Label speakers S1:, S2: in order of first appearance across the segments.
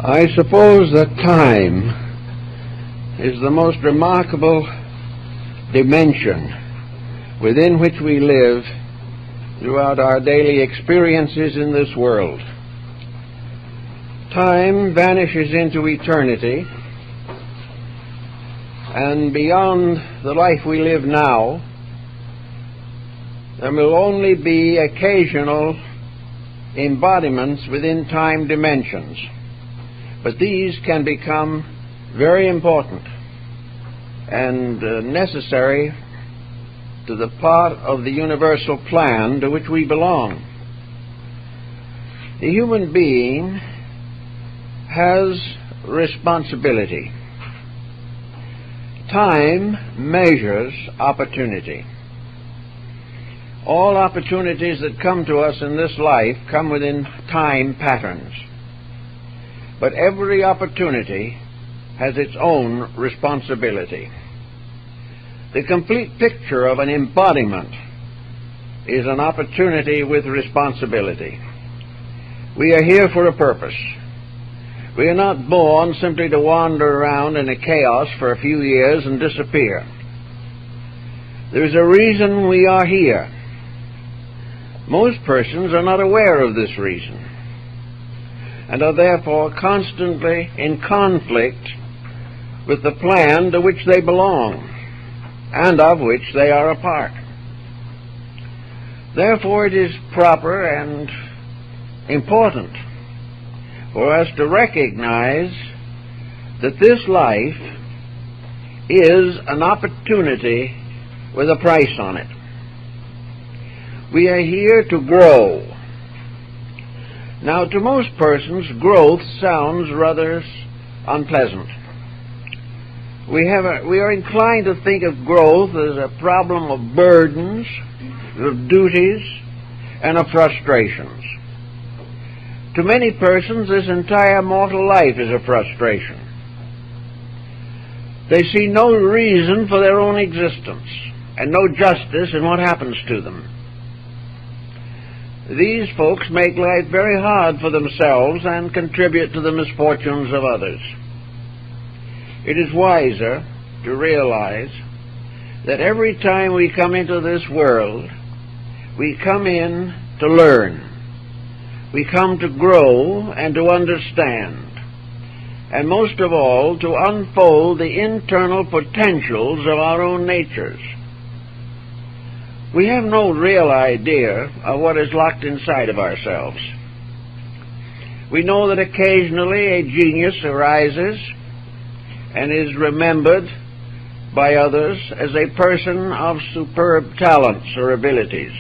S1: I suppose that time is the most remarkable dimension within which we live throughout our daily experiences in this world. Time vanishes into eternity, and beyond the life we live now, there will only be occasional embodiments within time dimensions. But these can become very important and necessary to the part of the universal plan to which we belong. The human being has responsibility. Time measures opportunity. All opportunities that come to us in this life come within time patterns. But every opportunity has its own responsibility. The complete picture of an embodiment is an opportunity with responsibility. We are here for a purpose. We are not born simply to wander around in a chaos for a few years and disappear. There is a reason we are here. Most persons are not aware of this reason, and are therefore constantly in conflict with the plan to which they belong, and of which they are a part. Therefore it is proper and important for us to recognize that this life is an opportunity with a price on it. We are here to grow. Now, to most persons, growth sounds rather unpleasant. We are inclined to think of growth as a problem of burdens, of duties, and of frustrations. To many persons, this entire mortal life is a frustration. They see no reason for their own existence, and no justice in what happens to them. These folks make life very hard for themselves and contribute to the misfortunes of others. It is wiser to realize that every time we come into this world, we come in to learn. We come to grow and to understand, and most of all, to unfold the internal potentials of our own natures. We have no real idea of what is locked inside of ourselves. We know that occasionally a genius arises and is remembered by others as a person of superb talents or abilities.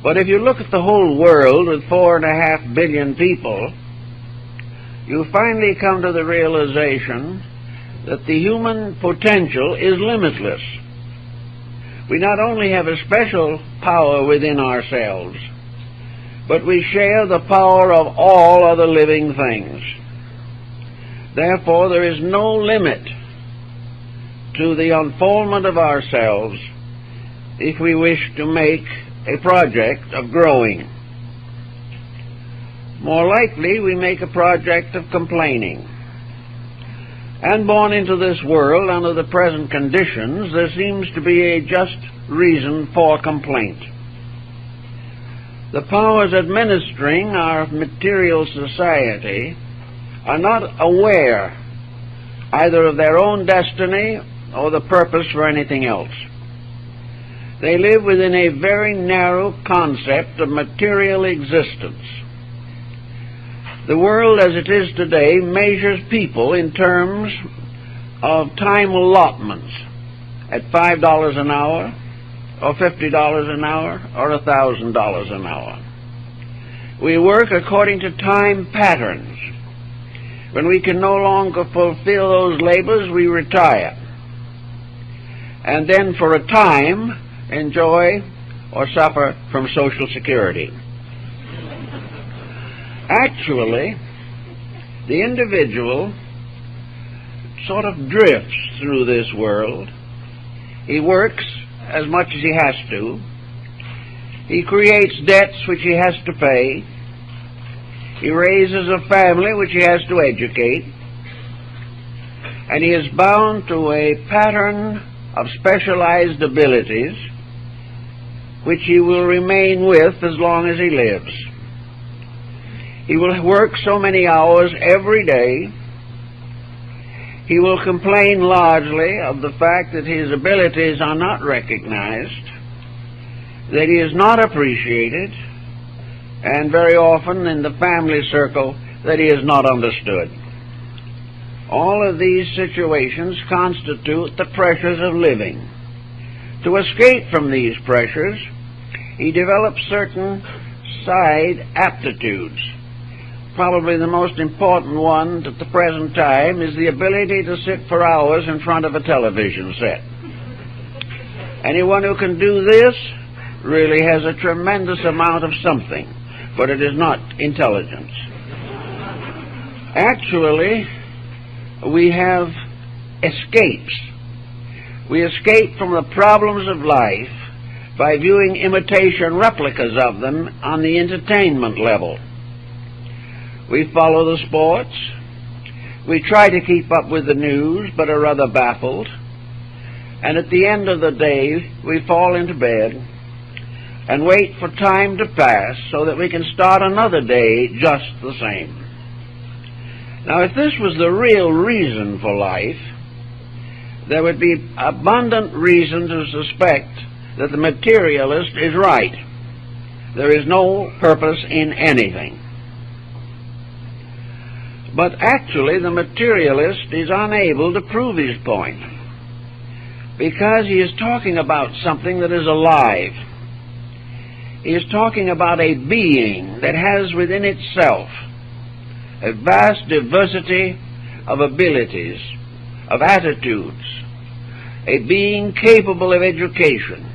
S1: But if you look at the whole world with 4.5 billion people, you finally come to the realization that the human potential is limitless. We not only have a special power within ourselves, but we share the power of all other living things. Therefore, there is no limit to the unfoldment of ourselves if we wish to make a project of growing. More likely, we make a project of complaining. And born into this world under the present conditions, there seems to be a just reason for complaint. The powers administering our material society are not aware either of their own destiny or the purpose for anything else. They live within a very narrow concept of material existence. The world as it is today measures people in terms of time allotments at $5 an hour, or $50 an hour, or $1,000 an hour. We work according to time patterns. When we can no longer fulfill those labors, we retire. And then for a time, enjoy or suffer from Social Security. Actually, the individual sort of drifts through this world. He works as much as he has to. He creates debts which he has to pay. He raises a family which he has to educate, and he is bound to a pattern of specialized abilities which he will remain with as long as he lives. He will work so many hours every day. He will complain largely of the fact that his abilities are not recognized, that he is not appreciated, and very often in the family circle that he is not understood. All of these situations constitute the pressures of living. To escape from these pressures, he develops certain side aptitudes. Probably the most important one at the present time is the ability to sit for hours in front of a television set. Anyone who can do this really has a tremendous amount of something, but it is not intelligence. Actually, we have escapes. We escape from the problems of life by viewing imitation replicas of them on the entertainment level. We follow the sports. We try to keep up with the news, but are rather baffled. And at the end of the day, we fall into bed and wait for time to pass so that we can start another day just the same. Now, if this was the real reason for life, there would be abundant reason to suspect that the materialist is right. There is no purpose in anything. But actually, the materialist is unable to prove his point, because he is talking about something that is alive. He is talking about a being that has within itself a vast diversity of abilities, of attitudes, a being capable of education,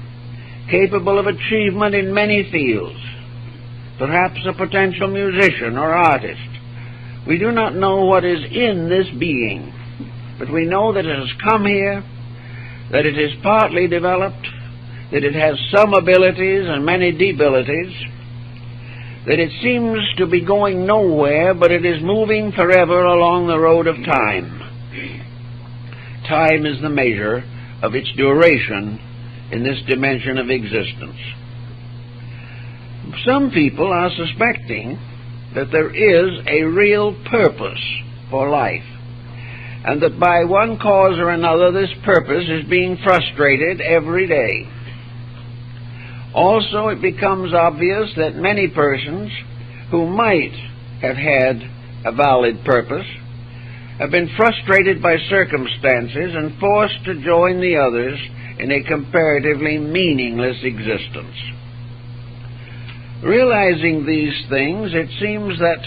S1: capable of achievement in many fields, perhaps a potential musician or artist. We do not know what is in this being, but we know that it has come here, that it is partly developed, that it has some abilities and many debilities, that it seems to be going nowhere, but it is moving forever along the road of time. Time is the measure of its duration in this dimension of existence. Some people are suspecting that there is a real purpose for life, and that by one cause or another this purpose is being frustrated every day. Also, it becomes obvious that many persons who might have had a valid purpose have been frustrated by circumstances and forced to join the others in a comparatively meaningless existence. Realizing these things, it seems that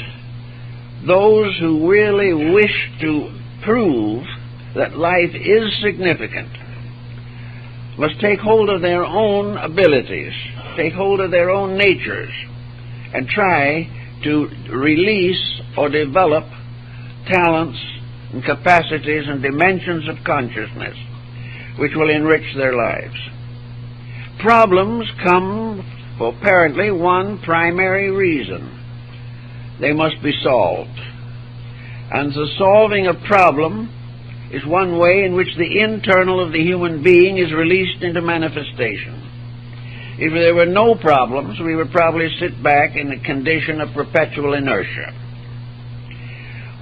S1: those who really wish to prove that life is significant must take hold of their own abilities, take hold of their own natures, and try to release or develop talents and capacities and dimensions of consciousness which will enrich their lives. Problems come for apparently one primary reason. They must be solved. And the solving of problem is one way in which the internal of the human being is released into manifestation. If there were no problems, we would probably sit back in a condition of perpetual inertia.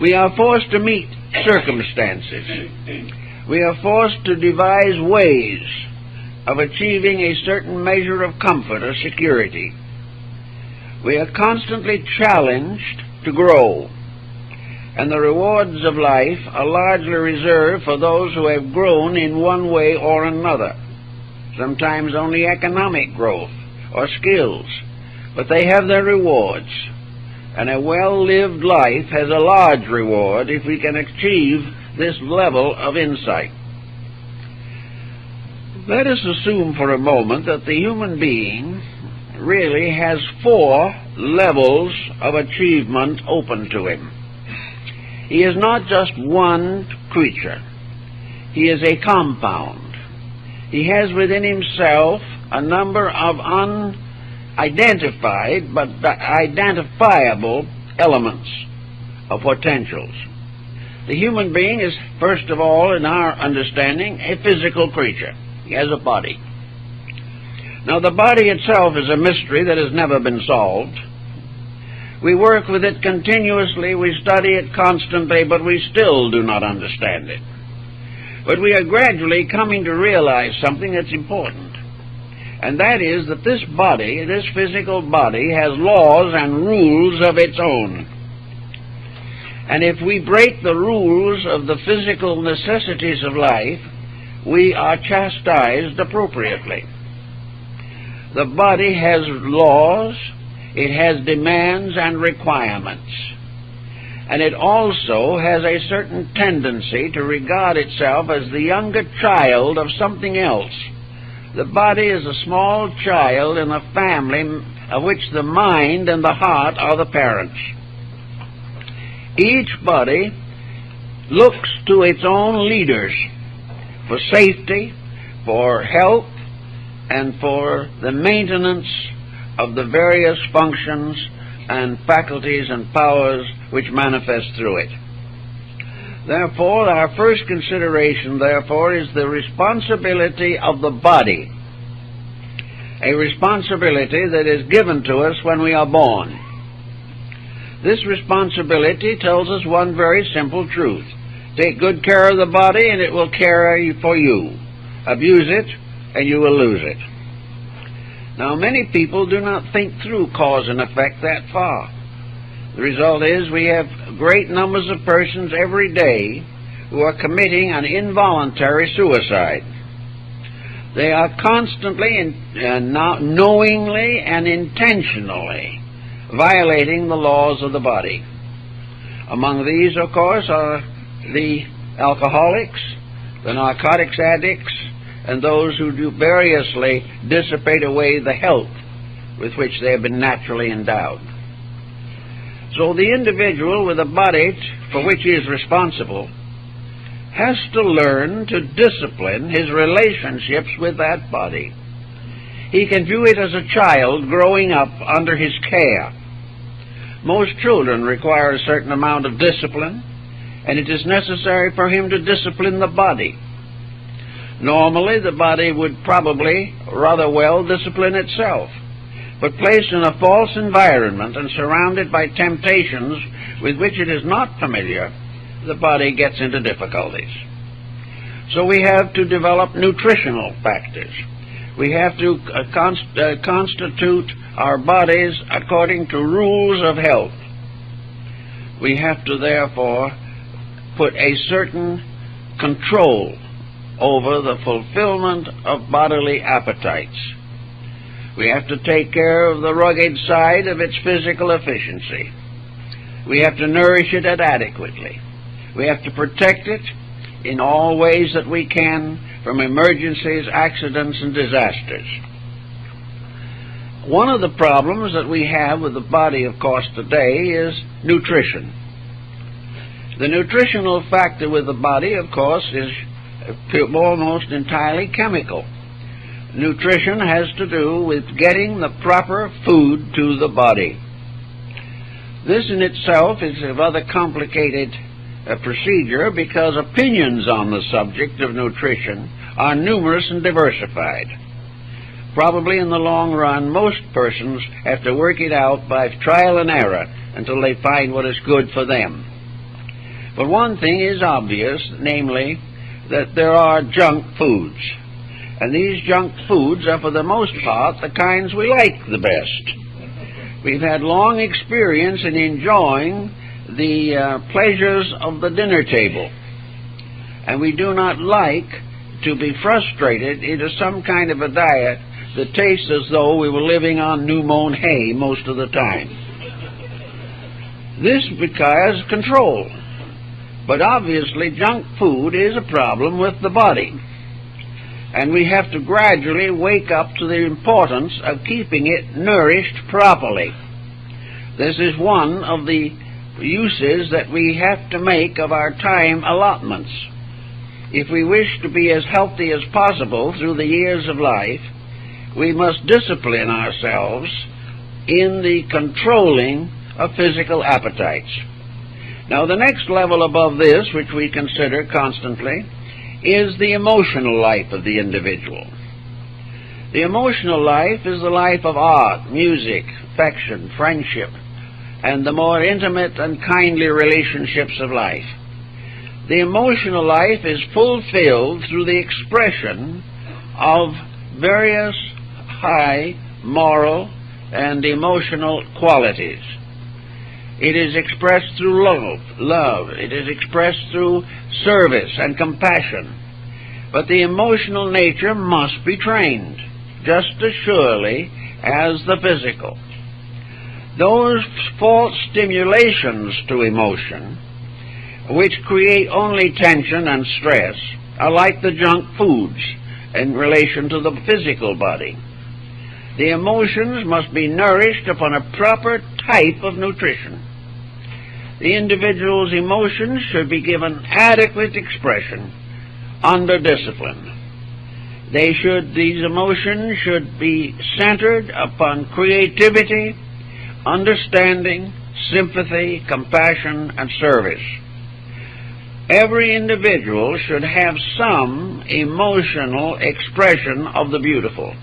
S1: We are forced to meet circumstances. We are forced to devise ways of achieving a certain measure of comfort or security. We are constantly challenged to grow, and the rewards of life are largely reserved for those who have grown in one way or another, sometimes only economic growth or skills, but they have their rewards, and a well-lived life has a large reward if we can achieve this level of insight. Let us assume for a moment that the human being really has 4 levels of achievement open to him. He is not just one creature. He is a compound. He has within himself a number of unidentified but identifiable elements of potentials. The human being is, first of all, in our understanding, a physical creature. He has a body. Now, the body itself is a mystery that has never been solved. We work with it continuously, we study it constantly, but we still do not understand it. But we are gradually coming to realize something that's important, and that is that this body, this physical body, has laws and rules of its own. And if we break the rules of the physical necessities of life, we are chastised appropriately. The body has laws, it has demands and requirements, and it also has a certain tendency to regard itself as the younger child of something else. The body is a small child in a family of which the mind and the heart are the parents. Each body looks to its own leaders for safety, for health, and for the maintenance of the various functions and faculties and powers which manifest through it. Therefore, our first consideration, therefore, is the responsibility of the body, a responsibility that is given to us when we are born. This responsibility tells us one very simple truth. Take good care of the body and it will care for you. Abuse it and you will lose it. Now, many people do not think through cause and effect that far. The result is we have great numbers of persons every day who are committing an involuntary suicide. They are constantly, knowingly and intentionally violating the laws of the body. Among these, of course, are the alcoholics, the narcotics addicts, and those who do variously dissipate away the health with which they have been naturally endowed. So the individual with a body for which he is responsible has to learn to discipline his relationships with that body. He can view it as a child growing up under his care. Most children require a certain amount of discipline, and it is necessary for him to discipline the body. Normally, the body would probably rather well discipline itself, but placed in a false environment and surrounded by temptations with which it is not familiar, the body gets into difficulties. So we have to develop nutritional factors. We have to constitute our bodies according to rules of health. We have to therefore put a certain control over the fulfillment of bodily appetites. We have to take care of the rugged side of its physical efficiency. We have to nourish it adequately. We have to protect it in all ways that we can from emergencies, accidents, and disasters. One of the problems that we have with the body, of course, today is nutrition. The nutritional factor with the body, of course, is almost entirely chemical. Nutrition has to do with getting the proper food to the body. This in itself is a rather complicated procedure because opinions on the subject of nutrition are numerous and diversified. Probably in the long run, most persons have to work it out by trial and error until they find what is good for them. But one thing is obvious, namely, that there are junk foods. And these junk foods are, for the most part, the kinds we like the best. We've had long experience in enjoying the pleasures of the dinner table, and we do not like to be frustrated into some kind of a diet that tastes as though we were living on new-mown hay most of the time. This requires control, but obviously junk food is a problem with the body, and we have to gradually wake up to the importance of keeping it nourished properly. This is one of the uses that we have to make of our time allotments. If we wish to be as healthy as possible through the years of life, we must discipline ourselves in the controlling of physical appetites. Now, the next level above this, which we consider constantly, is the emotional life of the individual. The emotional life is the life of art, music, affection, friendship, and the more intimate and kindly relationships of life. The emotional life is fulfilled through the expression of various high moral and emotional qualities. It is expressed through love. It is expressed through service and compassion. But the emotional nature must be trained, just as surely as the physical. Those false stimulations to emotion, which create only tension and stress, are like the junk foods in relation to the physical body. The emotions must be nourished upon a proper type of nutrition. The individual's emotions should be given adequate expression under discipline. These emotions should be centered upon creativity, understanding, sympathy, compassion, and service. Every individual should have some emotional expression of the beautiful.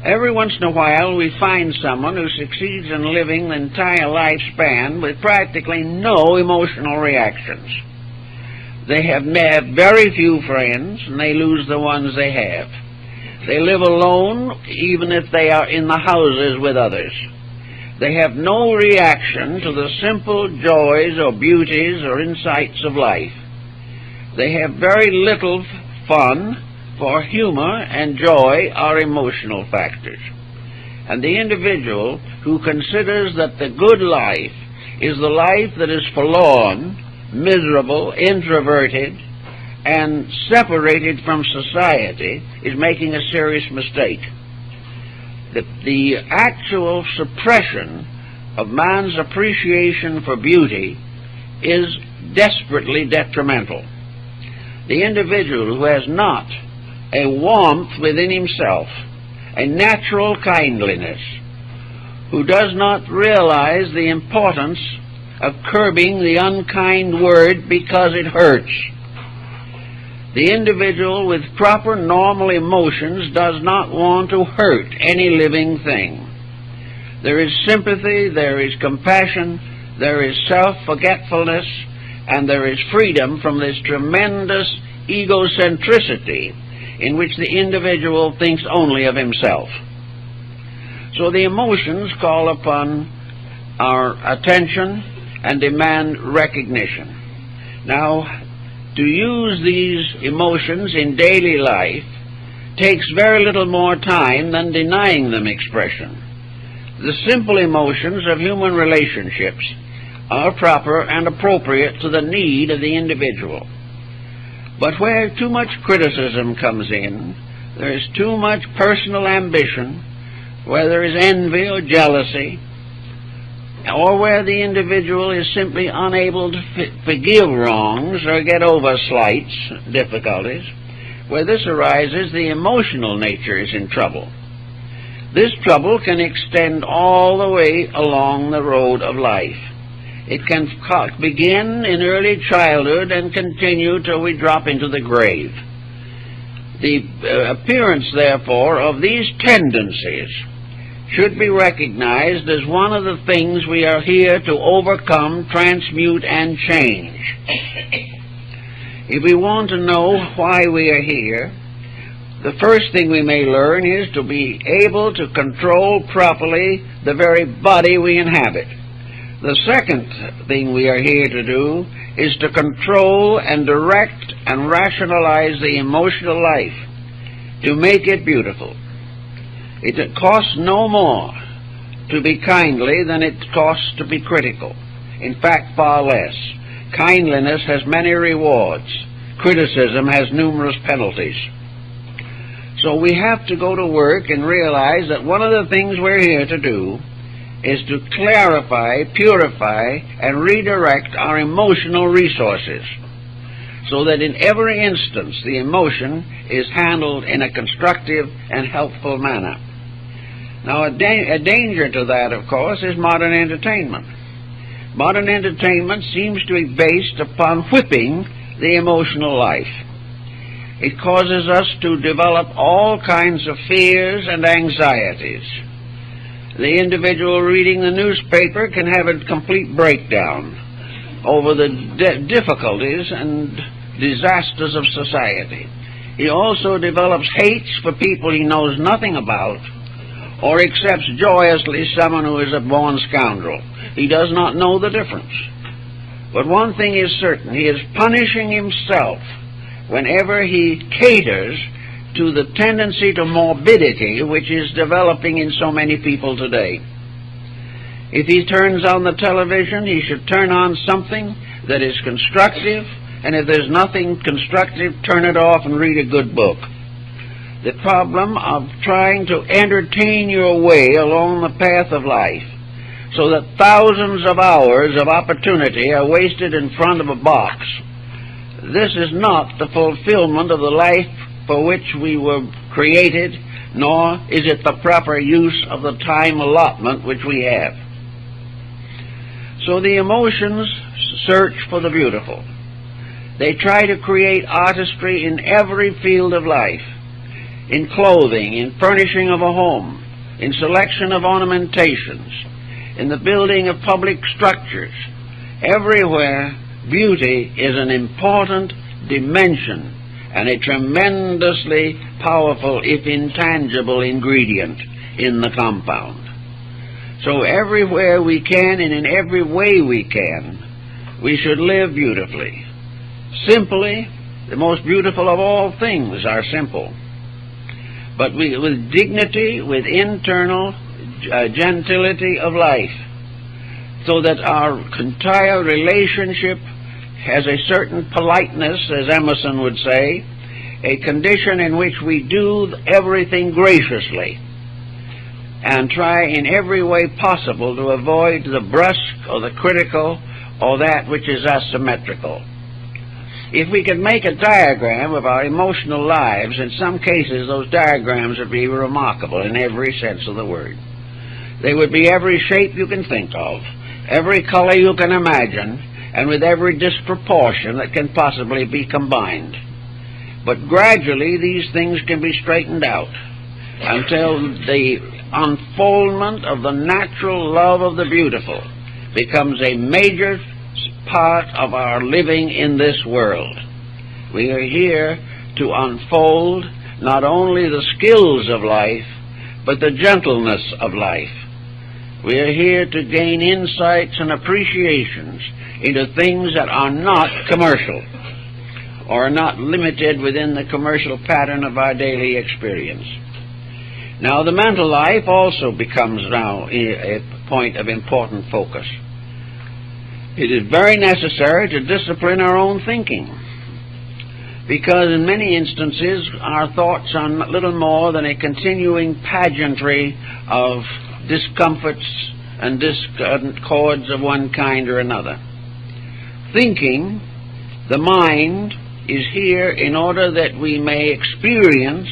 S1: Every once in a while we find someone who succeeds in living the entire lifespan with practically no emotional reactions. They have very few friends, and they lose the ones they have. They live alone even if they are in the houses with others. They have no reaction to the simple joys or beauties or insights of life. They have very little fun, for humor and joy are emotional factors. And the individual who considers that the good life is the life that is forlorn, miserable, introverted, and separated from society is making a serious mistake. The actual suppression of man's appreciation for beauty is desperately detrimental. The individual who has not a warmth within himself, a natural kindliness, who does not realize the importance of curbing the unkind word because it hurts. The individual with proper normal emotions does not want to hurt any living thing. There is sympathy, there is compassion, there is self-forgetfulness, and there is freedom from this tremendous egocentricity in which the individual thinks only of himself. So the emotions call upon our attention and demand recognition. Now, to use these emotions in daily life takes very little more time than denying them expression. The simple emotions of human relationships are proper and appropriate to the need of the individual. But where too much criticism comes in, there is too much personal ambition, where there is envy or jealousy, or where the individual is simply unable to forgive wrongs or get over slights, difficulties, where this arises, the emotional nature is in trouble. This trouble can extend all the way along the road of life. It can begin in early childhood and continue till we drop into the grave. The appearance, therefore, of these tendencies should be recognized as one of the things we are here to overcome, transmute, and change. If we want to know why we are here, the first thing we may learn is to be able to control properly the very body we inhabit. The second thing we are here to do is to control and direct and rationalize the emotional life, to make it beautiful. It costs no more to be kindly than it costs to be critical. In fact, far less. Kindliness has many rewards. Criticism has numerous penalties. So we have to go to work and realize that one of the things we're here to do is to clarify, purify, and redirect our emotional resources so that in every instance the emotion is handled in a constructive and helpful manner. Now, a danger to that, of course, is modern entertainment. Modern entertainment seems to be based upon whipping the emotional life. It causes us to develop all kinds of fears and anxieties. The individual reading the newspaper can have a complete breakdown over the difficulties and disasters of society. He also develops hates for people he knows nothing about, or accepts joyously someone who is a born scoundrel. He does not know the difference. But one thing is certain, he is punishing himself whenever he caters to the tendency to morbidity which is developing in so many people today. If he turns on the television, he should turn on something that is constructive, and if there's nothing constructive, turn it off and read a good book. The problem of trying to entertain your way along the path of life so that thousands of hours of opportunity are wasted in front of a box, this is not the fulfillment of the life for which we were created, nor is it the proper use of the time allotment which we have. So the emotions search for the beautiful. They try to create artistry in every field of life, in clothing, in furnishing of a home, in selection of ornamentations, in the building of public structures. Everywhere, beauty is an important dimension and a tremendously powerful, if intangible, ingredient in the compound. So everywhere we can and in every way we can, we should live beautifully. Simply, the most beautiful of all things are simple. But with dignity, with internal gentility of life, so that our entire relationship has a certain politeness, as Emerson would say, a condition in which we do everything graciously and try in every way possible to avoid the brusque or the critical or that which is asymmetrical. If we could make a diagram of our emotional lives, in some cases those diagrams would be remarkable in every sense of the word. They would be every shape you can think of, every color you can imagine, and with every disproportion that can possibly be combined. But gradually these things can be straightened out until the unfoldment of the natural love of the beautiful becomes a major part of our living in this world. We are here to unfold not only the skills of life, but the gentleness of life. We are here to gain insights and appreciations into things that are not commercial or are not limited within the commercial pattern of our daily experience. Now, the mental life also becomes now a point of important focus. It is very necessary to discipline our own thinking, because in many instances our thoughts are little more than a continuing pageantry of discomforts and discords of one kind or another. Thinking, the mind, is here in order that we may experience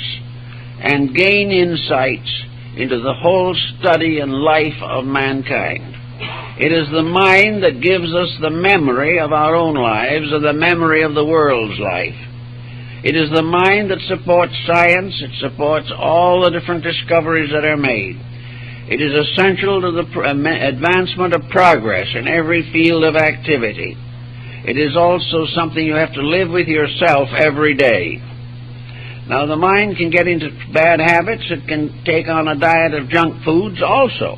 S1: and gain insights into the whole study and life of mankind. It is the mind that gives us the memory of our own lives and the memory of the world's life. It is the mind that supports science. It supports all the different discoveries that are made. It is essential to the advancement of progress in every field of activity. It is also something you have to live with yourself every day. Now, the mind can get into bad habits. It can take on a diet of junk foods also,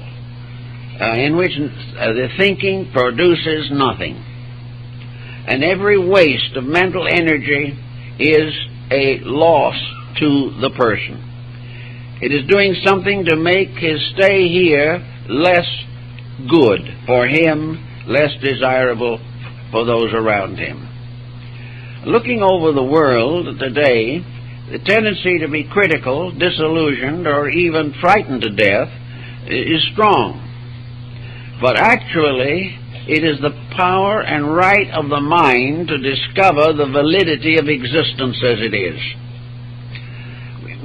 S1: in which the thinking produces nothing. And every waste of mental energy is a loss to the person. It is doing something to make his stay here less good for him, less desirable for those around him. Looking over the world today, the tendency to be critical, disillusioned, or even frightened to death is strong. But actually, it is the power and right of the mind to discover the validity of existence as it is.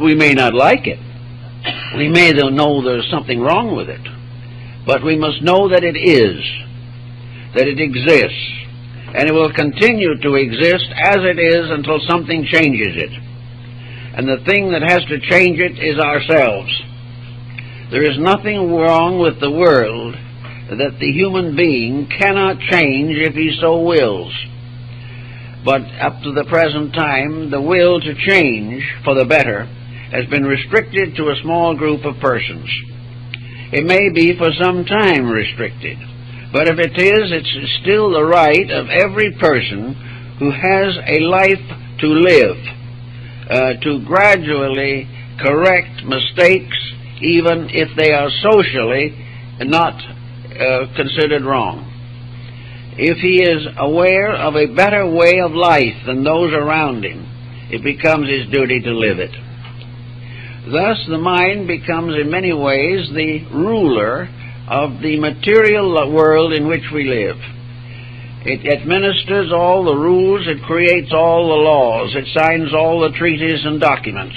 S1: We may not like it, We may know there's something wrong with it, but we must know that it is, that it exists, and it will continue to exist as it is until something changes it. And the thing that has to change it is ourselves. There is nothing wrong with the world that the human being cannot change if he so wills. But up to the present time, the will to change for the better has been restricted to a small group of persons. It may be for some time restricted, but if it is, it's still the right of every person who has a life to live, to gradually correct mistakes, even if they are socially not considered wrong. If he is aware of a better way of life than those around him, it becomes his duty to live it. Thus, the mind becomes in many ways the ruler of the material world in which we live. It administers all the rules, it creates all the laws, it signs all the treaties and documents.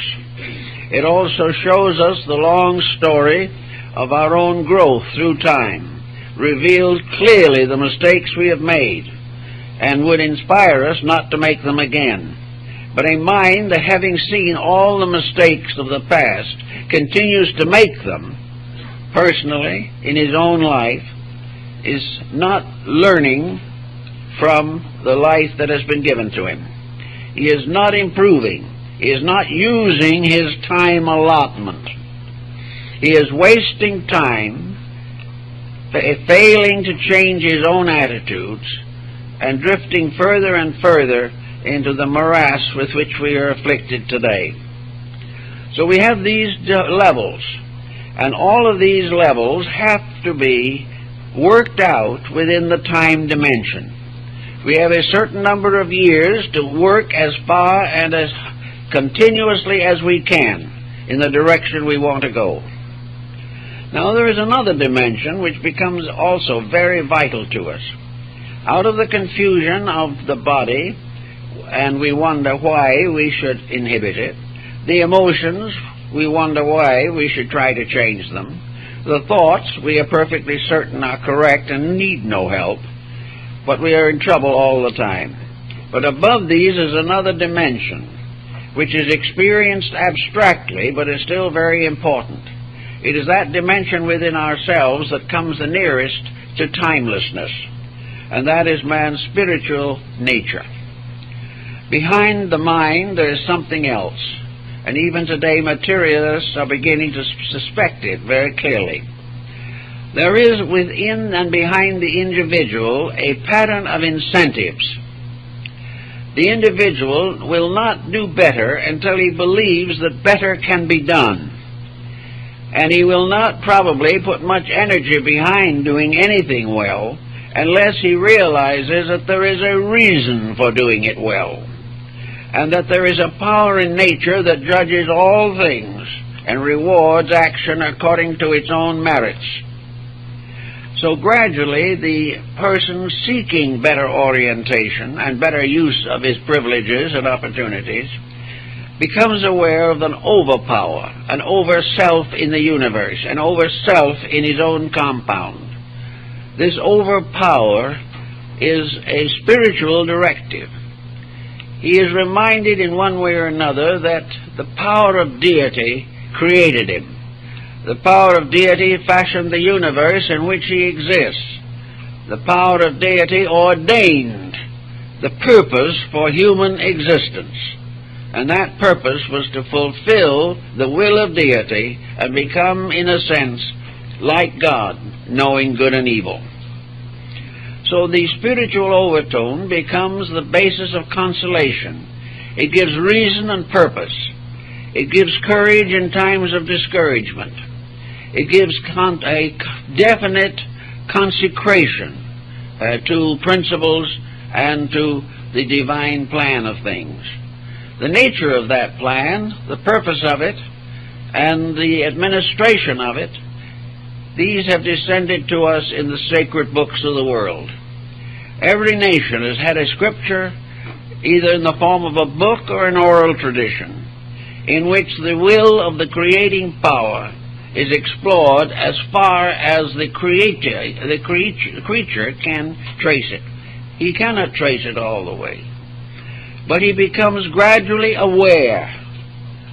S1: It also shows us the long story of our own growth through time, reveals clearly the mistakes we have made, and would inspire us not to make them again. But a mind that, having seen all the mistakes of the past, continues to make them personally in his own life, is not learning from the life that has been given to him. He is not improving. He is not using his time allotment. He is wasting time, failing to change his own attitudes, and drifting further and further into the morass with which we are afflicted today. So we have these levels, and all of these levels have to be worked out within the time dimension. We have a certain number of years to work as far and as continuously as we can in the direction we want to go. Now there is another dimension which becomes also very vital to us. Out of the confusion of the body, and we wonder why we should inhibit it. The emotions, we wonder why we should try to change them. The thoughts, we are perfectly certain are correct and need no help, but we are in trouble all the time. But above these is another dimension, which is experienced abstractly, but is still very important. It is that dimension within ourselves that comes the nearest to timelessness, and that is man's spiritual nature. Behind the mind there is something else, and even today materialists are beginning to suspect it very clearly. There is within and behind the individual a pattern of incentives. The individual will not do better until he believes that better can be done, and he will not probably put much energy behind doing anything well unless he realizes that there is a reason for doing it well, and that there is a power in nature that judges all things and rewards action according to its own merits. So gradually the person seeking better orientation and better use of his privileges and opportunities becomes aware of an overpower, an over-self in the universe, an over-self in his own compound. This overpower is a spiritual directive. He is reminded in one way or another that the power of deity created him. The power of deity fashioned the universe in which he exists. The power of deity ordained the purpose for human existence. And that purpose was to fulfill the will of deity and become, in a sense, like God, knowing good and evil. So the spiritual overtone becomes the basis of consolation. It gives reason and purpose. It gives courage in times of discouragement. It gives a definite consecration to principles and to the divine plan of things. The nature of that plan, the purpose of it, and the administration of it, these have descended to us in the sacred books of the world. Every nation has had a scripture, either in the form of a book or an oral tradition. in which the will of the creating power is explored as far as the creature can trace it. He cannot trace it all the way, but he becomes gradually aware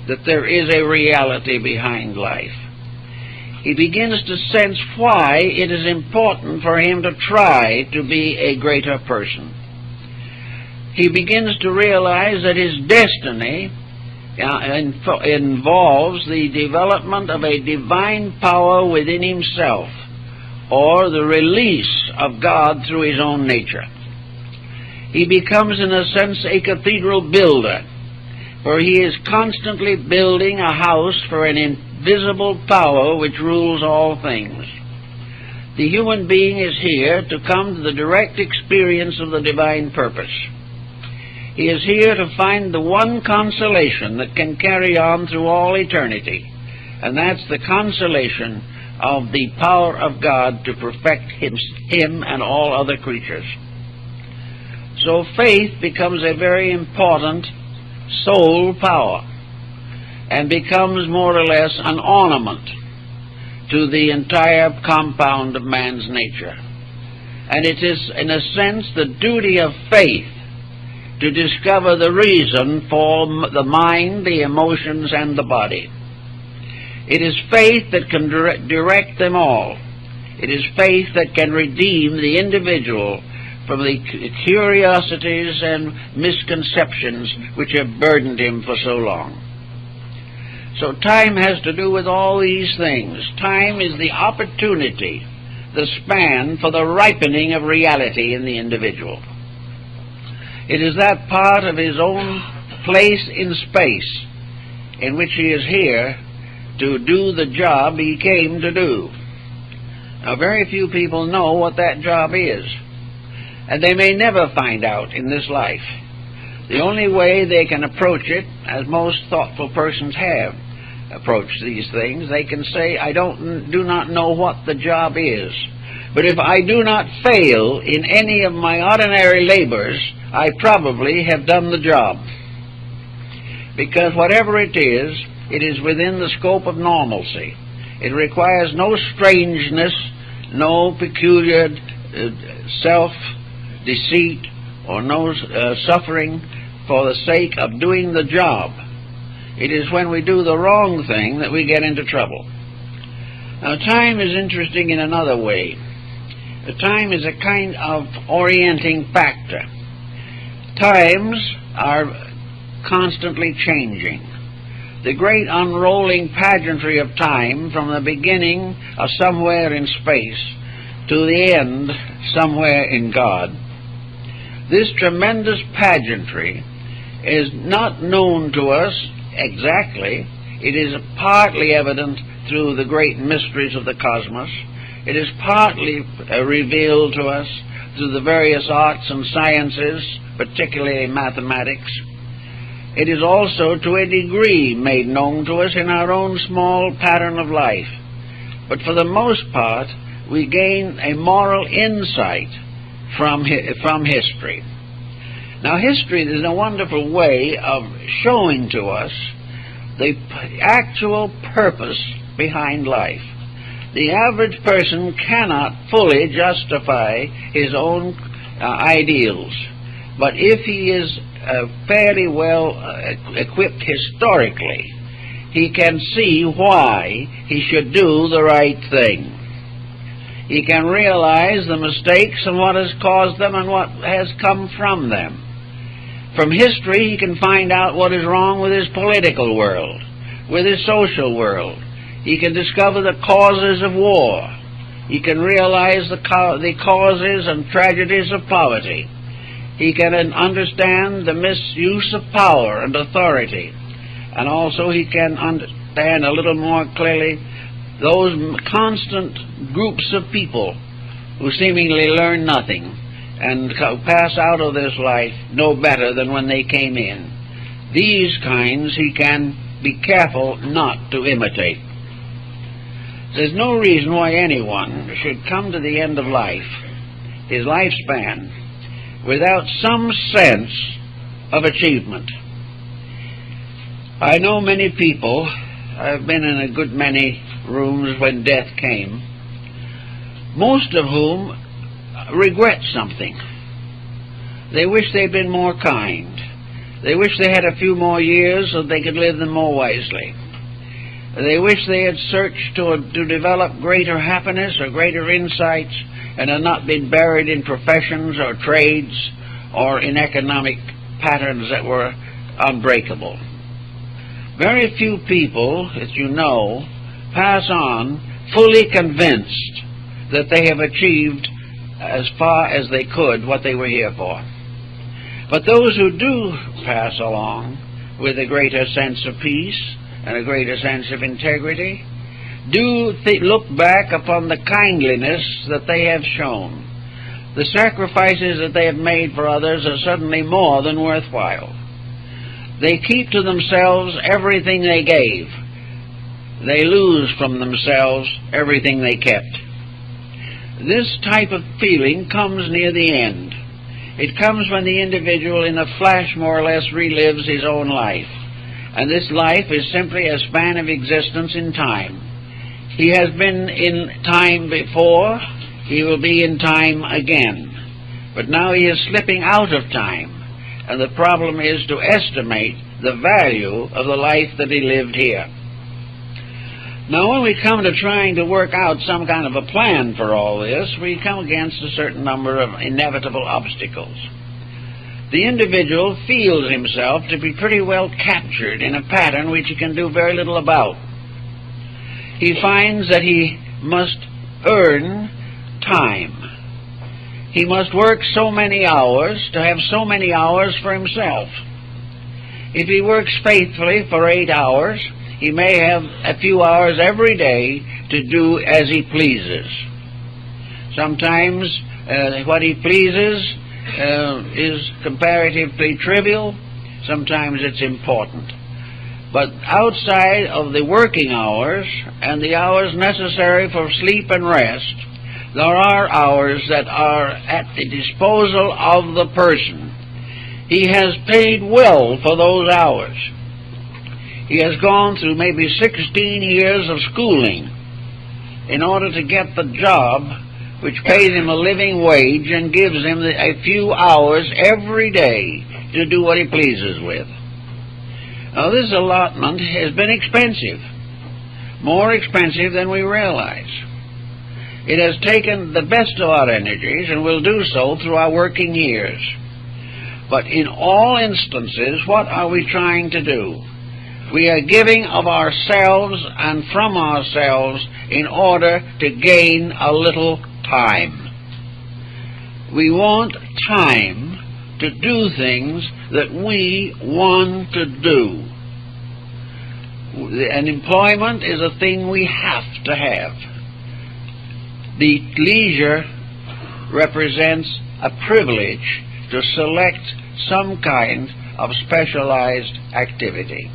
S1: that there is a reality behind life. He begins to sense why it is important for him to try to be a greater person. He begins to realize that his destiny involves the development of a divine power within himself, or the release of God through his own nature. He becomes, in a sense, a cathedral builder, for he is constantly building a house for an invisible power which rules all things. The human being is here to come to the direct experience of the divine purpose. He is here to find the one consolation that can carry on through all eternity, and that's the consolation of the power of God to perfect him and all other creatures. So faith becomes a very important soul power, and becomes more or less an ornament to the entire compound of man's nature. And it is, in a sense, the duty of faith to discover the reason for the mind, the emotions, and the body. It is faith that can direct them all. It is faith that can redeem the individual from the curiosities and misconceptions which have burdened him for so long. So time has to do with all these things. Time is the opportunity, the span for the ripening of reality in the individual. It is that part of his own place in space in which he is here to do the job he came to do. Now, very few people know what that job is, and they may never find out in this life. The only way they can approach it, as most thoughtful persons have approached these things, they can say, I do not know what the job is, but if I do not fail in any of my ordinary labors, I probably have done the job. Because whatever it is within the scope of normalcy. It requires no strangeness, no peculiar self-deceit, or no suffering for the sake of doing the job. It is when we do the wrong thing that we get into trouble. Now, time is interesting in another way. Time is a kind of orienting factor. Times are constantly changing. The great unrolling pageantry of time, from the beginning of somewhere in space to the end somewhere in God, this tremendous pageantry is not known to us exactly. It is partly evident through the great mysteries of the cosmos. It is partly revealed to us through the various arts and sciences, particularly mathematics. It is also to a degree made known to us in our own small pattern of life. But for the most part, we gain a moral insight from history. Now, history is a wonderful way of showing to us the actual purpose behind life. The average person cannot fully justify his own ideals, but if he is fairly well equipped historically, he can see why he should do the right thing. He can realize the mistakes and what has caused them and what has come from them. From history, he can find out what is wrong with his political world, with his social world. He can discover the causes of war. He can realize the causes and tragedies of poverty. He can understand the misuse of power and authority. And also he can understand a little more clearly those constant groups of people who seemingly learn nothing and pass out of this life no better than when they came in. These kinds he can be careful not to imitate. There's no reason why anyone should come to the end of life, his lifespan, without some sense of achievement. I know many people, I've been in a good many rooms when death came, most of whom regret something. They wish they'd been more kind. They wish they had a few more years so they could live them more wisely. They wish they had searched to develop greater happiness or greater insights and had not been buried in professions or trades or in economic patterns that were unbreakable. Very few people, as you know, pass on fully convinced that they have achieved as far as they could what they were here for. But those who do pass along with a greater sense of peace and a greater sense of integrity do look back upon the kindliness that they have shown. The sacrifices that they have made for others are suddenly more than worthwhile. They keep to themselves everything they gave. They lose from themselves everything they kept. This type of feeling comes near the end. It comes when the individual in a flash more or less relives his own life. And this life is simply a span of existence in time. He has been in time before, he will be in time again. But now he is slipping out of time. And the problem is to estimate the value of the life that he lived here. Now, when we come to trying to work out some kind of a plan for all this, we come against a certain number of inevitable obstacles. The individual feels himself to be pretty well captured in a pattern which he can do very little about. He finds that he must earn time. He must work so many hours to have so many hours for himself. If he works faithfully for 8 hours, he may have a few hours every day to do as he pleases. Sometimes what he pleases is comparatively trivial. Sometimes it's important. But outside of the working hours and the hours necessary for sleep and rest, there are hours that are at the disposal of the person. He has paid well for those hours. He has gone through maybe 16 years of schooling in order to get the job which pays him a living wage and gives him a few hours every day to do what he pleases with. Now, this allotment has been expensive, more expensive than we realize. It has taken the best of our energies and will do so through our working years. But in all instances, what are we trying to do? We are giving of ourselves and from ourselves in order to gain a little time. We want time to do things that we want to do. And employment is a thing we have to have. The leisure represents a privilege to select some kind of specialized activity.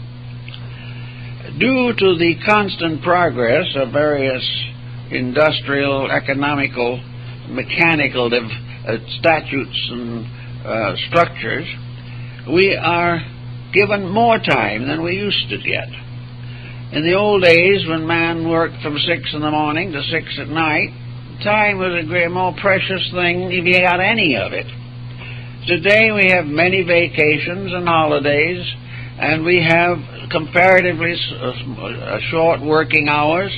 S1: Due to the constant progress of various industrial, economical, mechanical statutes and structures, we are given more time than we used to get. In the old days, when man worked from 6 in the morning to 6 at night, time was a more precious thing if you got any of it. Today we have many vacations and holidays, and we have comparatively short working hours,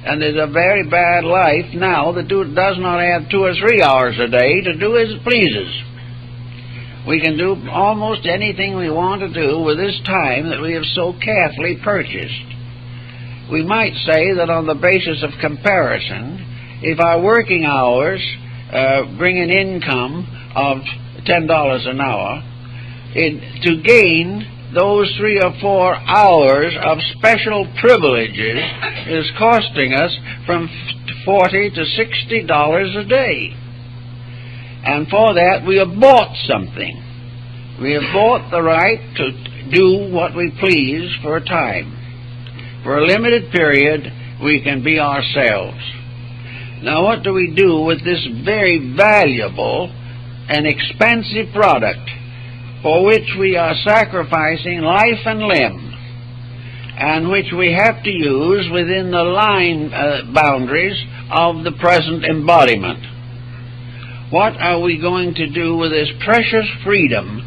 S1: and there's a very bad life now that does not have 2 or 3 hours a day to do as it pleases. We can do almost anything we want to do with this time that we have so carefully purchased. We might say that on the basis of comparison, if our working hours bring an income of $10 an hour, to gain those 3 or 4 hours of special privileges is costing us from $40 to $60 a day. And for that we have bought something. We have bought the right to do what we please for a time. For a limited period we can be ourselves. Now, what do we do with this very valuable and expensive product for which we are sacrificing life and limb? and which we have to use within the line boundaries of the present embodiment. What are we going to do with this precious freedom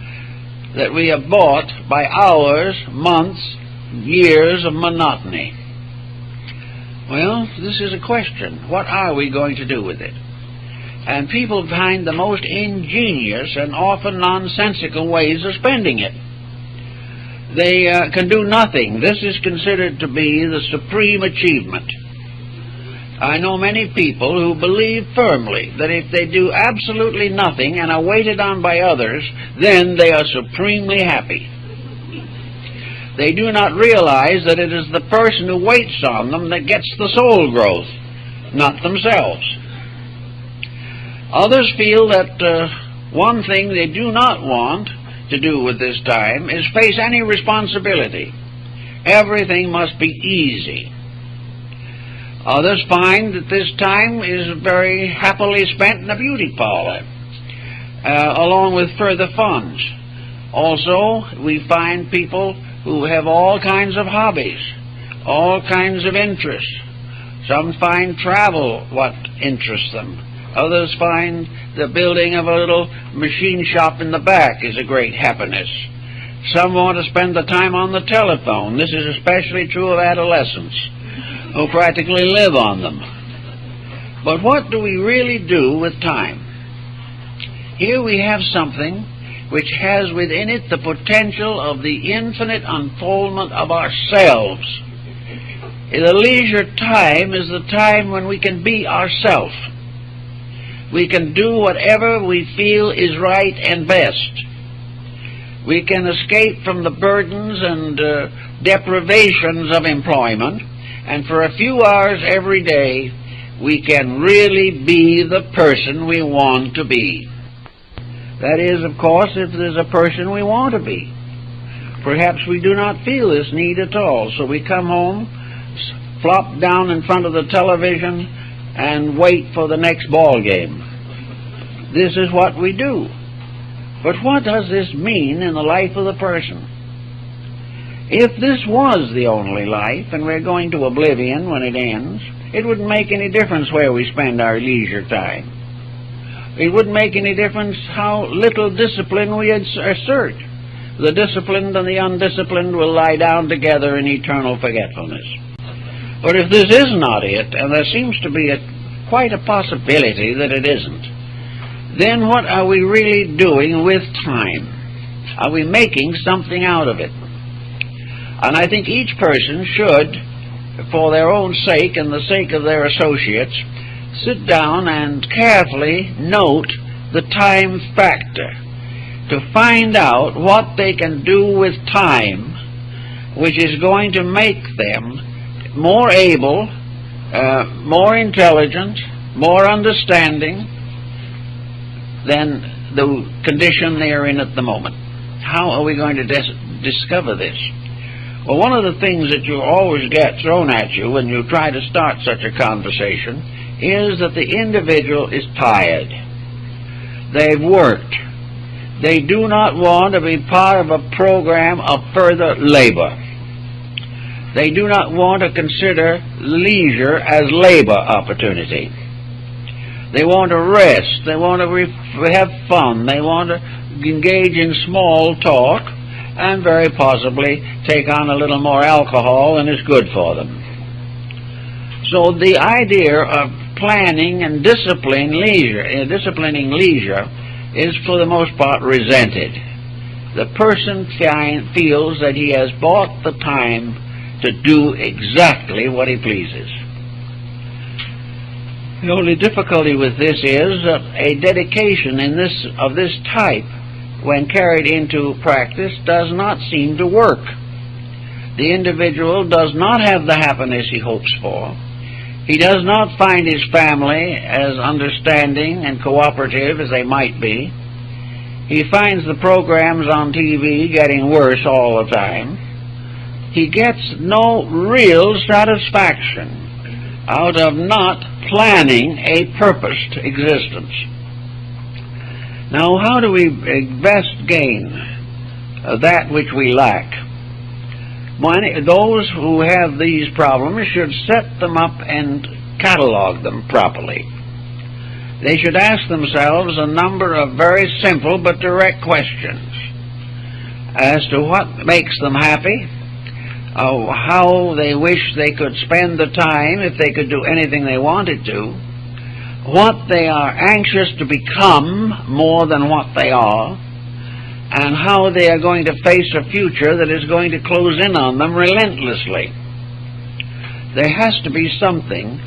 S1: that we have bought by hours, months, years of monotony? Well, this is a question. What are we going to do with it? And people find the most ingenious and often nonsensical ways of spending it. They can do nothing. This is considered to be the supreme achievement. I know many people who believe firmly that if they do absolutely nothing and are waited on by others, then they are supremely happy. They do not realize that it is the person who waits on them that gets the soul growth, not themselves. Others feel that one thing they do not want to do with this time is face any responsibility. Everything must be easy. Others find that this time is very happily spent in a beauty parlor, along with further funds. Also, we find people who have all kinds of hobbies, all kinds of interests. Some find travel what interests them. Others find the building of a little machine shop in the back is a great happiness. Some want to spend the time on the telephone. This is especially true of adolescents, who practically live on them. But what do we really do with time? Here we have something which has within it the potential of the infinite unfoldment of ourselves. The leisure time is the time when we can be ourselves. We can do whatever we feel is right and best. We can escape from the burdens and deprivations of employment, and for a few hours every day we can really be the person we want to be. That is, of course, if there's a person we want to be. Perhaps we do not feel this need at all, so we come home, flop down in front of the television, and wait for the next ball game. This is what we do. But what does this mean in the life of the person? If this was the only life, and we're going to oblivion when it ends, it wouldn't make any difference where we spend our leisure time. It wouldn't make any difference how little discipline we assert. The disciplined and the undisciplined will lie down together in eternal forgetfulness. But if this is not it, and there seems to be quite a possibility that it isn't, then what are we really doing with time? Are we making something out of it? And I think each person should, for their own sake and the sake of their associates, sit down and carefully note the time factor to find out what they can do with time which is going to make them more able, more intelligent, more understanding than the condition they are in at the moment. How are we going to discover this? Well, one of the things that you always get thrown at you when you try to start such a conversation is that the individual is tired. They've worked. They do not want to be part of a program of further labor. They do not want to consider leisure as labor opportunity. They want to rest. They want to have fun. They want to engage in small talk and very possibly take on a little more alcohol than is good for them. So the idea of planning and disciplining leisure is for the most part resented. The person feels that he has bought the time to do exactly what he pleases. The only difficulty with this is that a dedication of this type, when carried into practice, does not seem to work. The individual does not have the happiness he hopes for. He does not find his family as understanding and cooperative as they might be. He finds the programs on TV getting worse all the time. He gets no real satisfaction out of not planning a purposed existence. Now, how do we best gain that which we lack? Those who have these problems should set them up and catalog them properly. They should ask themselves a number of very simple but direct questions as to what makes them happy, how they wish they could spend the time if they could do anything they wanted to, what they are anxious to become more than what they are, and how they are going to face a future that is going to close in on them relentlessly. There has to be something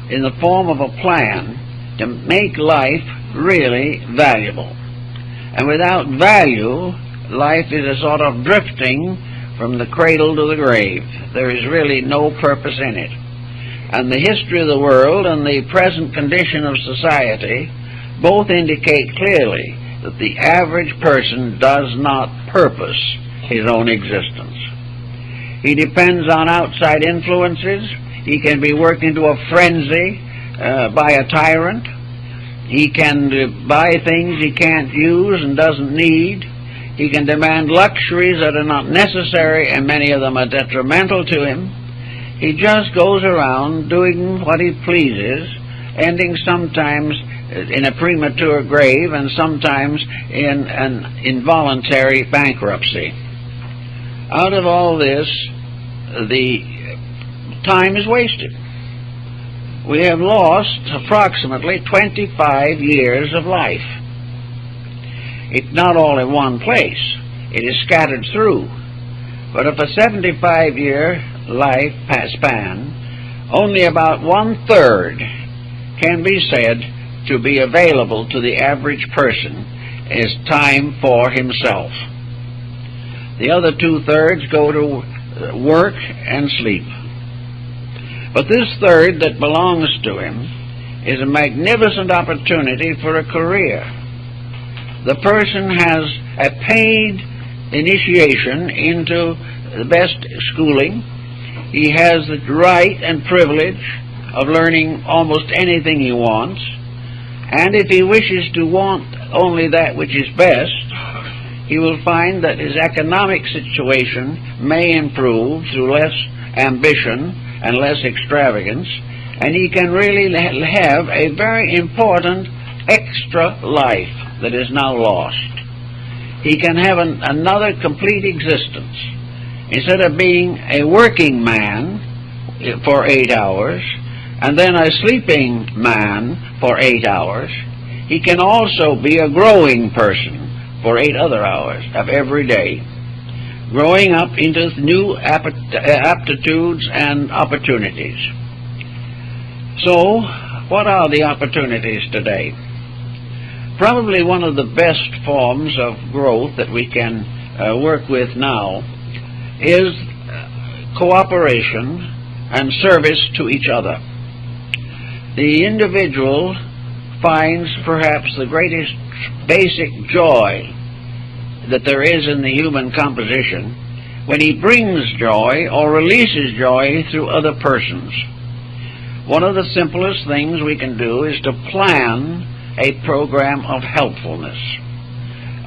S1: in the form of a plan to make life really valuable. And without value, life is a sort of drifting from the cradle to the grave. There is really no purpose in it. And the history of the world and the present condition of society both indicate clearly that the average person does not purpose his own existence. He depends on outside influences. He can be worked into a frenzy by a tyrant. He can buy things he can't use and doesn't need. He can demand luxuries that are not necessary, and many of them are detrimental to him. He just goes around doing what he pleases, ending sometimes in a premature grave and sometimes in an involuntary bankruptcy. Out of all this, the time is wasted. We have lost approximately 25 years of life. It's not all in one place. It is scattered through. But of a 75-year life span, only about 1/3 can be said to be available to the average person as time for himself. The other 2/3 go to work and sleep. But this third that belongs to him is a magnificent opportunity for a career. The person has a paid initiation into the best schooling. He has the right and privilege of learning almost anything he wants. And if he wishes to want only that which is best, he will find that his economic situation may improve through less ambition and less extravagance, and he can really have a very important extra life that is now lost. He can have another complete existence. Instead of being a working man for 8 hours, and then a sleeping man for 8 hours, he can also be a growing person for 8 other hours of every day, growing up into new aptitudes and opportunities. So, what are the opportunities today? Probably one of the best forms of growth that we can work with now is cooperation and service to each other. The individual finds perhaps the greatest basic joy that there is in the human composition when he brings joy or releases joy through other persons. One of the simplest things we can do is to plan a program of helpfulness,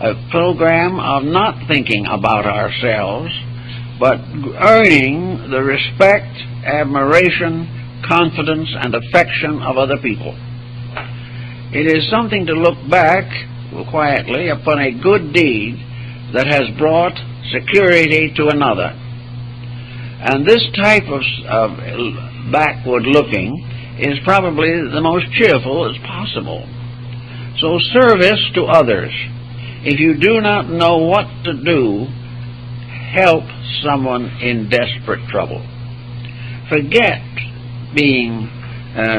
S1: a program of not thinking about ourselves, but earning the respect, admiration, confidence, and affection of other people. It is something to look back quietly upon a good deed that has brought security to another. And this type of backward looking is probably the most cheerful as possible. So service to others. If you do not know what to do, help someone in desperate trouble. Forget being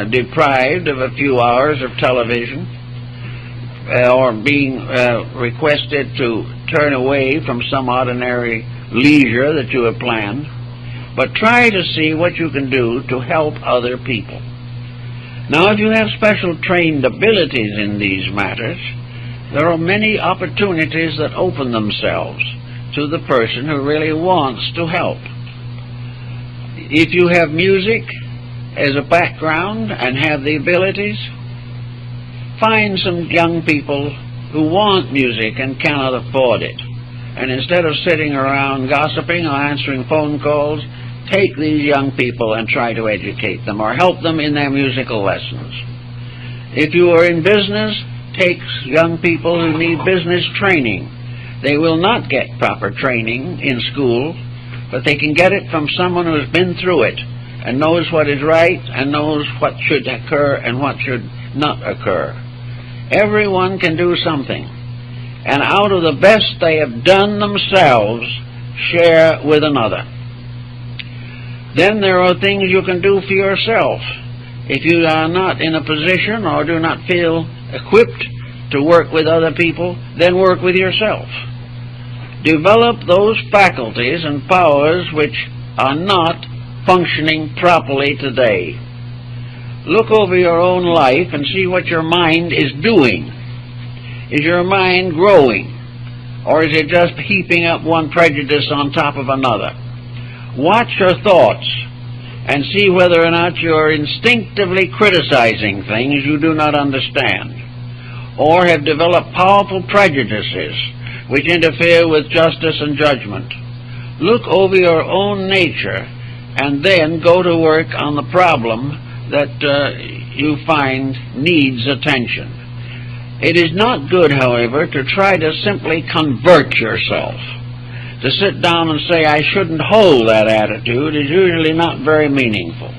S1: deprived of a few hours of television or being requested to turn away from some ordinary leisure that you have planned, but try to see what you can do to help other people. Now, if you have special trained abilities in these matters, there are many opportunities that open themselves to the person who really wants to help. If you have music as a background and have the abilities, find some young people who want music and cannot afford it. And instead of sitting around gossiping or answering phone calls, take these young people and try to educate them or help them in their musical lessons. If you are in business, take young people who need business training. They will not get proper training in school, but they can get it from someone who has been through it and knows what is right and knows what should occur and what should not occur. Everyone can do something, and out of the best they have done themselves, share with another. Then there are things you can do for yourself. If you are not in a position or do not feel equipped to work with other people, then work with yourself. Develop those faculties and powers which are not functioning properly today. Look over your own life and see what your mind is doing. Is your mind growing, or is it just heaping up one prejudice on top of another? Watch your thoughts and see whether or not you're instinctively criticizing things you do not understand, or have developed powerful prejudices which interfere with justice and judgment. Look over your own nature and then go to work on the problem that you find needs attention. It is not good, however, to try to simply convert yourself. To sit down and say, I shouldn't hold that attitude, is usually not very meaningful.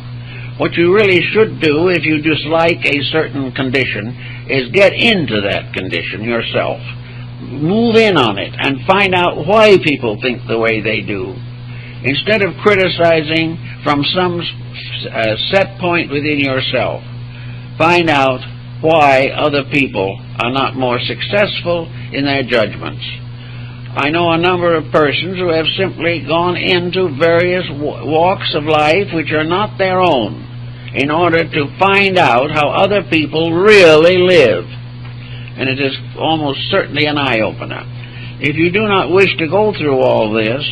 S1: What you really should do if you dislike a certain condition is get into that condition yourself. Move in on it and find out why people think the way they do. Instead of criticizing from some set point within yourself, find out why other people are not more successful in their judgments. I know a number of persons who have simply gone into various walks of life which are not their own in order to find out how other people really live. And it is almost certainly an eye-opener. If you do not wish to go through all this,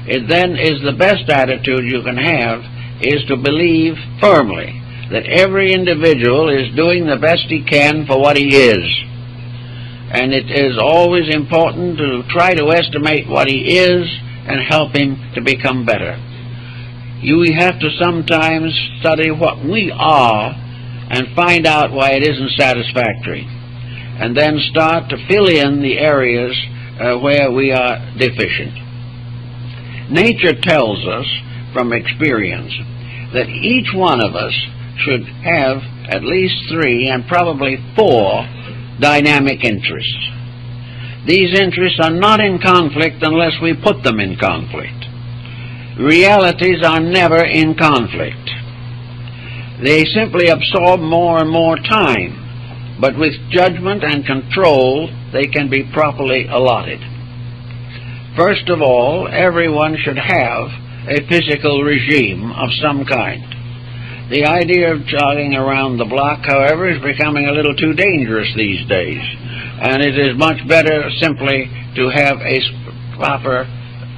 S1: it then is the best attitude you can have is to believe firmly that every individual is doing the best he can for what he is. And it is always important to try to estimate what he is and help him to become better. We have to sometimes study what we are and find out why it isn't satisfactory, and then start to fill in the areas where we are deficient. Nature tells us from experience that each one of us should have at least 3 and probably 4 dynamic interests. These interests are not in conflict unless we put them in conflict. Realities are never in conflict. They simply absorb more and more time, but with judgment and control they can be properly allotted. First of all, everyone should have a physical regime of some kind. The idea of jogging around the block, however, is becoming a little too dangerous these days, and it is much better simply to have a proper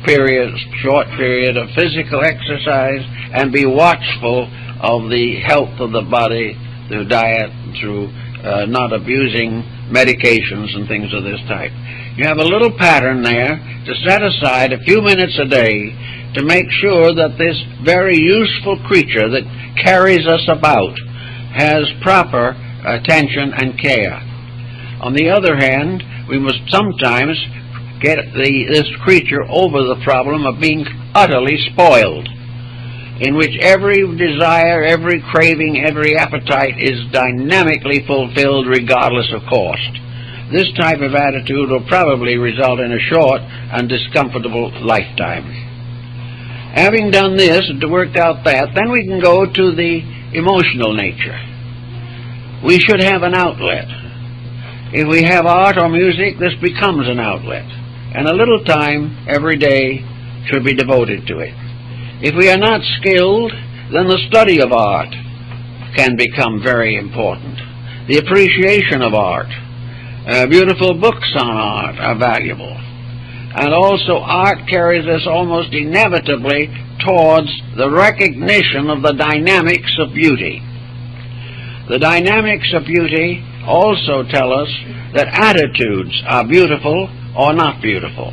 S1: period, short period of physical exercise and be watchful of the health of the body through diet, through not abusing medications and things of this type. You have a little pattern there to set aside a few minutes a day to make sure that this very useful creature that carries us about has proper attention and care. On the other hand, we must sometimes get this creature over the problem of being utterly spoiled, in which every desire, every craving, every appetite is dynamically fulfilled regardless of cost. This type of attitude will probably result in a short and discomfortable lifetime. Having done this and worked out that, then we can go to the emotional nature. We should have an outlet. If we have art or music, this becomes an outlet, and a little time every day should be devoted to it. If we are not skilled, then the study of art can become very important. The appreciation of art. Beautiful books on art are valuable. And also art carries us almost inevitably towards the recognition of the dynamics of beauty. The dynamics of beauty also tell us that attitudes are beautiful or not beautiful.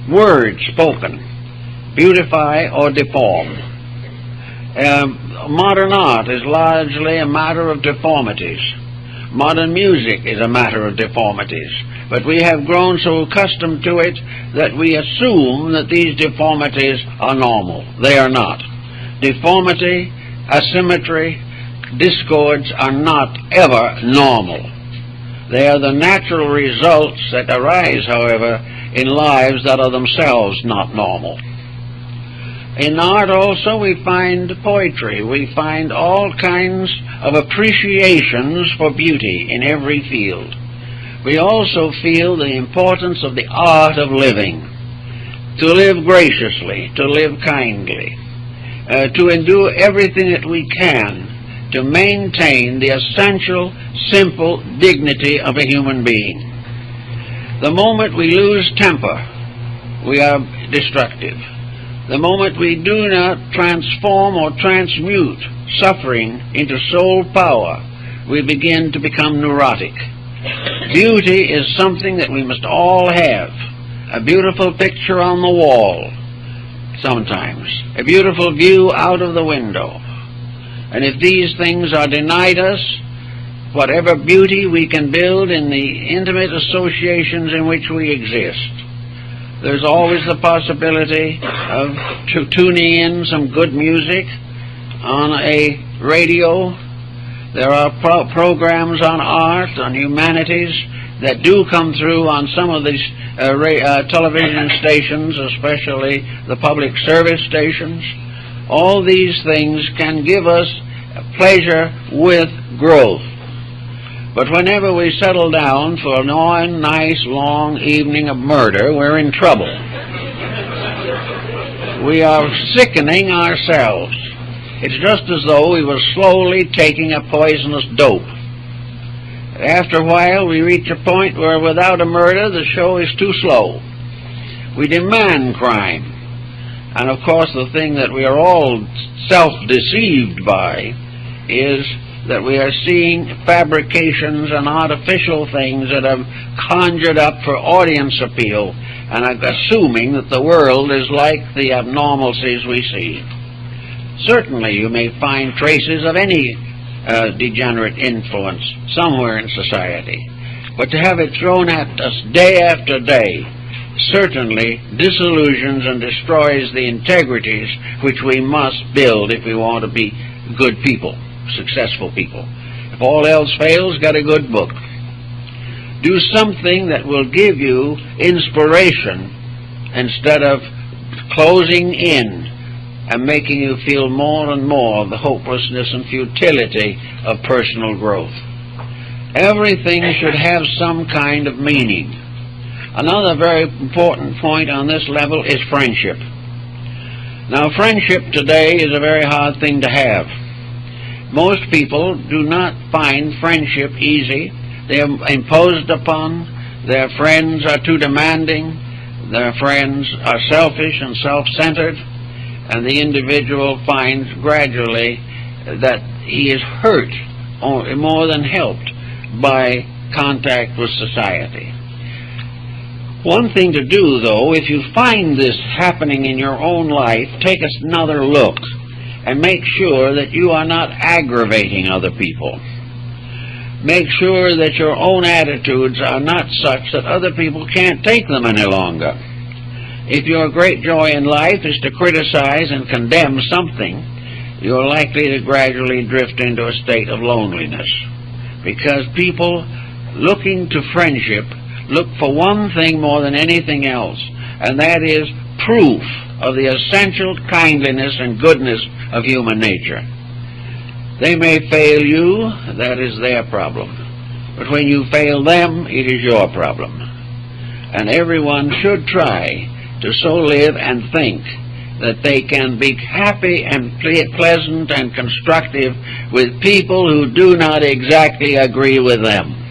S1: words spoken beautify or deform. Modern art is largely a matter of deformities. Modern music is a matter of deformities. But we have grown so accustomed to it that we assume that these deformities are normal. They are not. Deformity, asymmetry, discords are not ever normal. They are the natural results that arise, however, in lives that are themselves not normal. In art also we find poetry. We find all kinds of appreciations for beauty in every field. We also feel the importance of the art of living, to live graciously, to live kindly, to do everything that we can to maintain the essential, simple dignity of a human being. The moment we lose temper, we are destructive. The moment we do not transform or transmute suffering into soul power, we begin to become neurotic. Beauty is something that we must all have. A beautiful picture on the wall, sometimes. A beautiful view out of the window. And if these things are denied us, whatever beauty we can build in the intimate associations in which we exist, there's always the possibility of tuning in some good music on a radio. There are programs on art, on humanities, that do come through on some of these television stations, especially the public service stations. All these things can give us pleasure with growth. But whenever we settle down for a nice long evening of murder, we're in trouble. We are sickening ourselves. It's just as though we were slowly taking a poisonous dope. After a while, we reach a point where without a murder, the show is too slow. We demand crime. And of course, the thing that we are all self-deceived by is that we are seeing fabrications and artificial things that are conjured up for audience appeal, and are assuming that the world is like the abnormalcies we see. Certainly you may find traces of any degenerate influence somewhere in society, but to have it thrown at us day after day certainly disillusions and destroys the integrities which we must build if we want to be good people, successful people. If all else fails, get a good book. Do something that will give you inspiration instead of closing in and making you feel more and more of the hopelessness and futility of personal growth. Everything should have some kind of meaning. Another very important point on this level is friendship. Now, friendship today is a very hard thing to have. Most people do not find friendship easy. They are imposed upon. Their friends are too demanding. Their friends are selfish and self-centered. And the individual finds gradually that he is hurt more than helped by contact with society. One thing to do, though, if you find this happening in your own life, take another look and make sure that you are not aggravating other people. Make sure that your own attitudes are not such that other people can't take them any longer. If your great joy in life is to criticize and condemn something, you're likely to gradually drift into a state of loneliness. Because people looking to friendship look for one thing more than anything else, and that is proof of the essential kindliness and goodness of human nature. They may fail you, that is their problem. But when you fail them, it is your problem. And everyone should try to so live and think that they can be happy and pleasant and constructive with people who do not exactly agree with them.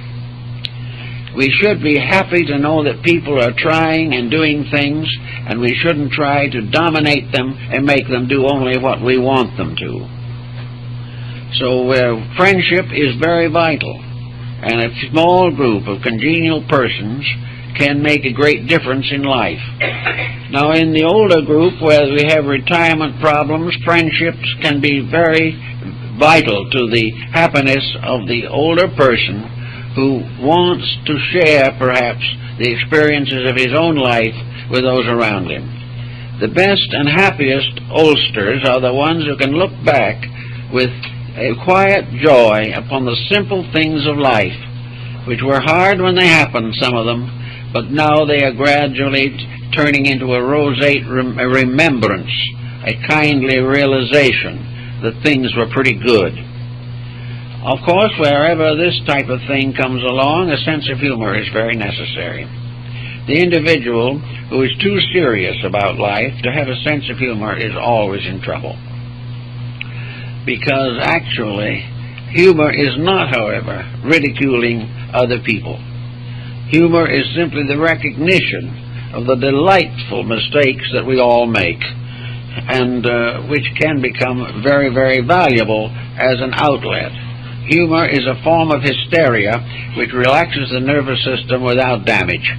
S1: We should be happy to know that people are trying and doing things, and we shouldn't try to dominate them and make them do only what we want them to. So friendship is very vital, and a small group of congenial persons can make a great difference in life. Now, in the older group, where we have retirement problems, friendships can be very vital to the happiness of the older person who wants to share, perhaps, the experiences of his own life with those around him. The best and happiest oldsters are the ones who can look back with a quiet joy upon the simple things of life, which were hard when they happened, some of them, but now they are gradually turning into a roseate remembrance, a kindly realization that things were pretty good. Of course, wherever this type of thing comes along, a sense of humor is very necessary. The individual who is too serious about life to have a sense of humor is always in trouble. Because actually, humor is not, however, ridiculing other people. Humor is simply the recognition of the delightful mistakes that we all make, and which can become very, very valuable as an outlet. Humor is a form of hysteria which relaxes the nervous system without damage.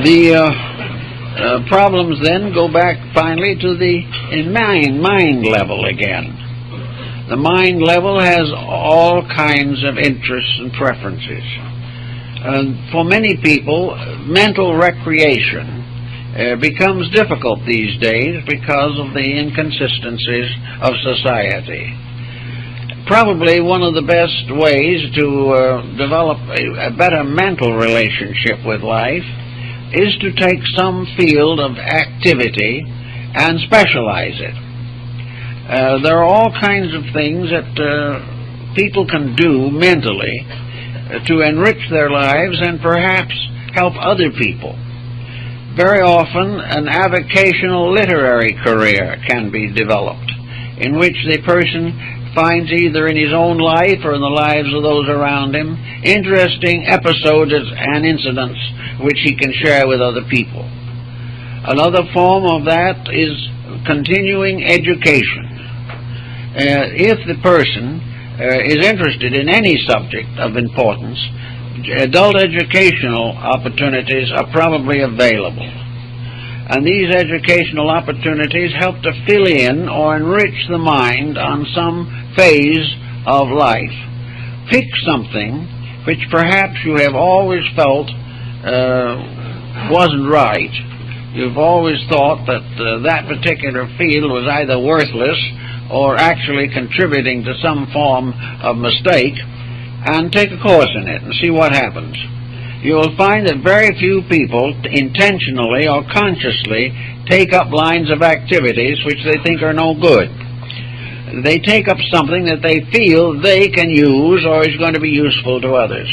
S1: The problems then go back finally to the mind level again. The mind level has all kinds of interests and preferences. For many people, mental recreation becomes difficult these days because of the inconsistencies of society. Probably one of the best ways to develop a better mental relationship with life is to take some field of activity and specialize it. There are all kinds of things that people can do mentally to enrich their lives and perhaps help other people. Very often an avocational literary career can be developed, in which the person finds either in his own life or in the lives of those around him interesting episodes and incidents which he can share with other people. Another form of that is continuing education. If the person is interested in any subject of importance, adult educational opportunities are probably available. And these educational opportunities help to fill in or enrich the mind on some phase of life. Pick something which perhaps you have always felt wasn't right. You've always thought that that particular field was either worthless or actually contributing to some form of mistake, and take a course in it and see what happens. You will find that very few people intentionally or consciously take up lines of activities which they think are no good. They take up something that they feel they can use or is going to be useful to others.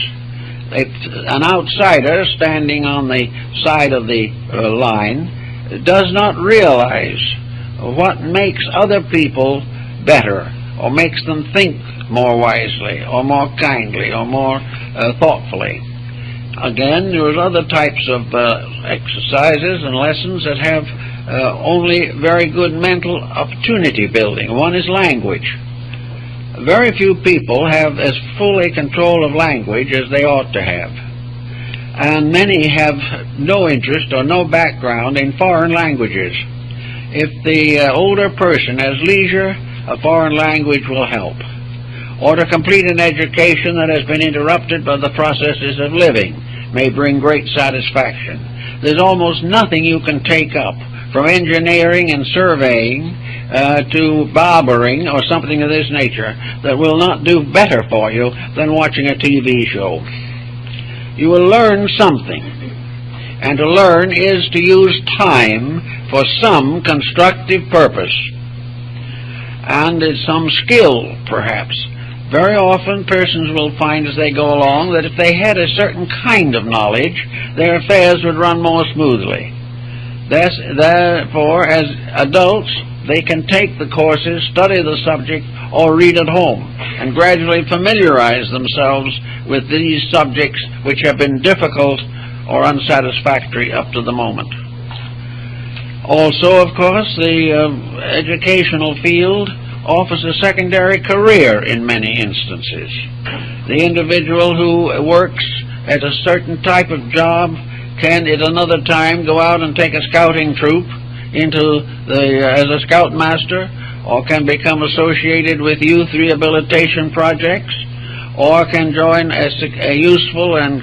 S1: An outsider standing on the side of the line does not realize what makes other people better, or makes them think more wisely, or more kindly, or more thoughtfully. Again, there's other types of exercises and lessons that have only very good mental opportunity building. One is language. Very few people have as fully control of language as they ought to have. And many have no interest or no background in foreign languages. If the older person has leisure, a foreign language will help. Or to complete an education that has been interrupted by the processes of living may bring great satisfaction. There's almost nothing you can take up, from engineering and surveying to barbering or something of this nature, that will not do better for you than watching a TV show. You will learn something, and to learn is to use time for some constructive purpose, and some skill, perhaps. Very often persons will find as they go along that if they had a certain kind of knowledge, their affairs would run more smoothly. Therefore, as adults, they can take the courses, study the subject, or read at home, and gradually familiarize themselves with these subjects which have been difficult or unsatisfactory up to the moment. Also, of course, the educational field offers a secondary career in many instances. The individual who works at a certain type of job can at another time go out and take a scouting troop as a scoutmaster, or can become associated with youth rehabilitation projects, or can join a useful and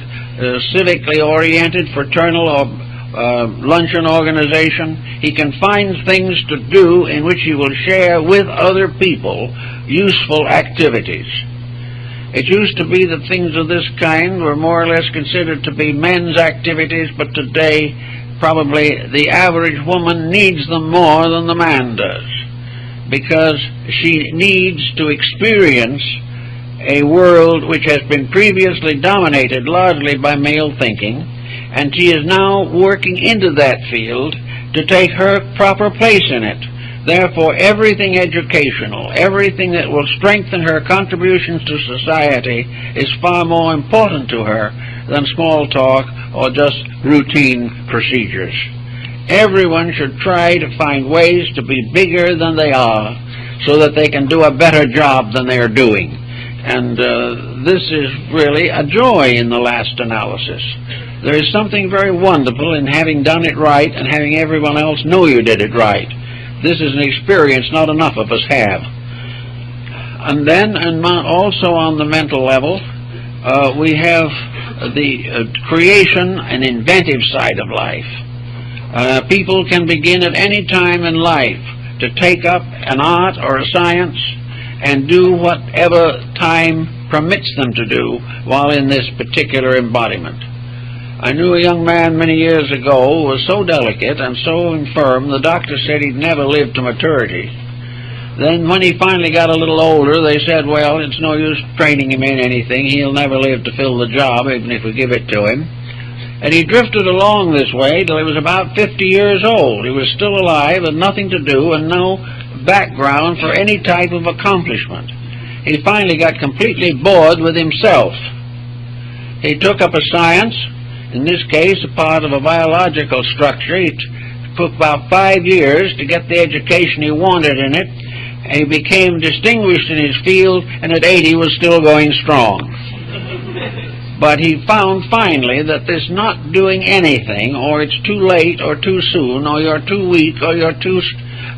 S1: civically oriented fraternal or luncheon organization. He can find things to do in which he will share with other people useful activities. It used to be that things of this kind were more or less considered to be men's activities, but today probably the average woman needs them more than the man does, because she needs to experience a world which has been previously dominated largely by male thinking, and she is now working into that field to take her proper place in it. Therefore, everything educational, everything that will strengthen her contributions to society is far more important to her than small talk or just routine procedures. Everyone should try to find ways to be bigger than they are so that they can do a better job than they are doing. And this is really a joy in the last analysis. There is something very wonderful in having done it right and having everyone else know you did it right. This is an experience not enough of us have. And then, and also on the mental level, we have the creation and inventive side of life. People can begin at any time in life to take up an art or a science and do whatever time permits them to do while in this particular embodiment. I knew a young man many years ago who was so delicate and so infirm, the doctor said he'd never live to maturity. Then when he finally got a little older, they said, well, it's no use training him in anything. He'll never live to fill the job, even if we give it to him. And he drifted along this way till he was about 50 years old. He was still alive and nothing to do and no background for any type of accomplishment. He finally got completely bored with himself. He took up a science, in this case a part of a biological structure. It took about 5 years to get the education he wanted in it. He became distinguished in his field, and at 80 was still going strong. But he found finally that this not doing anything, or it's too late or too soon, or you're too weak or you're too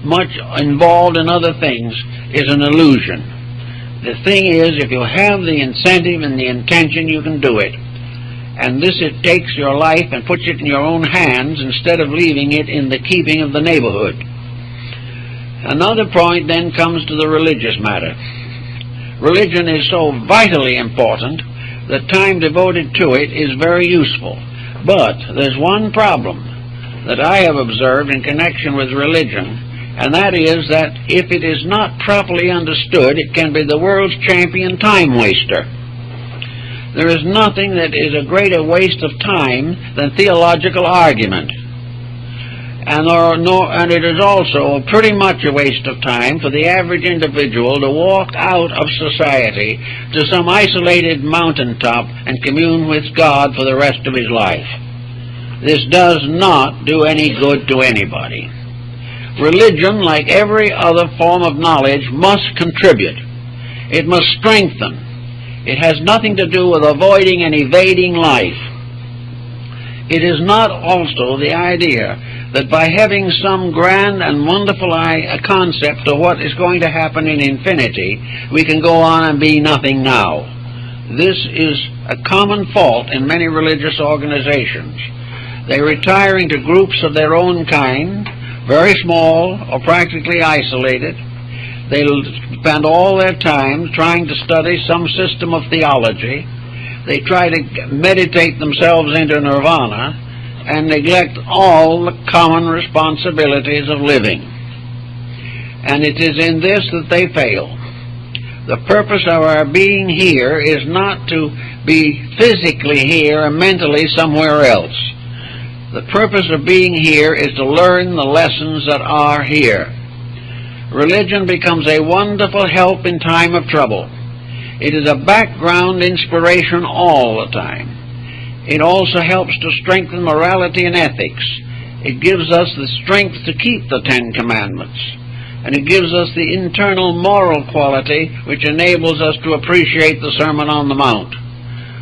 S1: much involved in other things, is an illusion. The thing is, if you have the incentive and the intention, you can do it. And this, it takes your life and puts it in your own hands instead of leaving it in the keeping of the neighborhood. Another point then comes to the religious matter. Religion is so vitally important that time devoted to it is very useful. But there's one problem that I have observed in connection with religion, and that is that if it is not properly understood, it can be the world's champion time waster. There is nothing that is a greater waste of time than theological argument. And it is also pretty much a waste of time for the average individual to walk out of society to some isolated mountaintop and commune with God for the rest of his life. This does not do any good to anybody. Religion, like every other form of knowledge, must contribute. It must strengthen. It has nothing to do with avoiding and evading life. It is not also the idea that by having some grand and wonderful concept of what is going to happen in infinity, we can go on and be nothing now. This is a common fault in many religious organizations. They retire into groups of their own kind, very small or practically isolated. They spend all their time trying to study some system of theology. They try to meditate themselves into nirvana and neglect all the common responsibilities of living. And it is in this that they fail. The purpose of our being here is not to be physically here or mentally somewhere else. The purpose of being here is to learn the lessons that are here. Religion becomes a wonderful help in time of trouble. It is a background inspiration all the time. It also helps to strengthen morality and ethics. It gives us the strength to keep the Ten Commandments. And it gives us the internal moral quality which enables us to appreciate the Sermon on the Mount.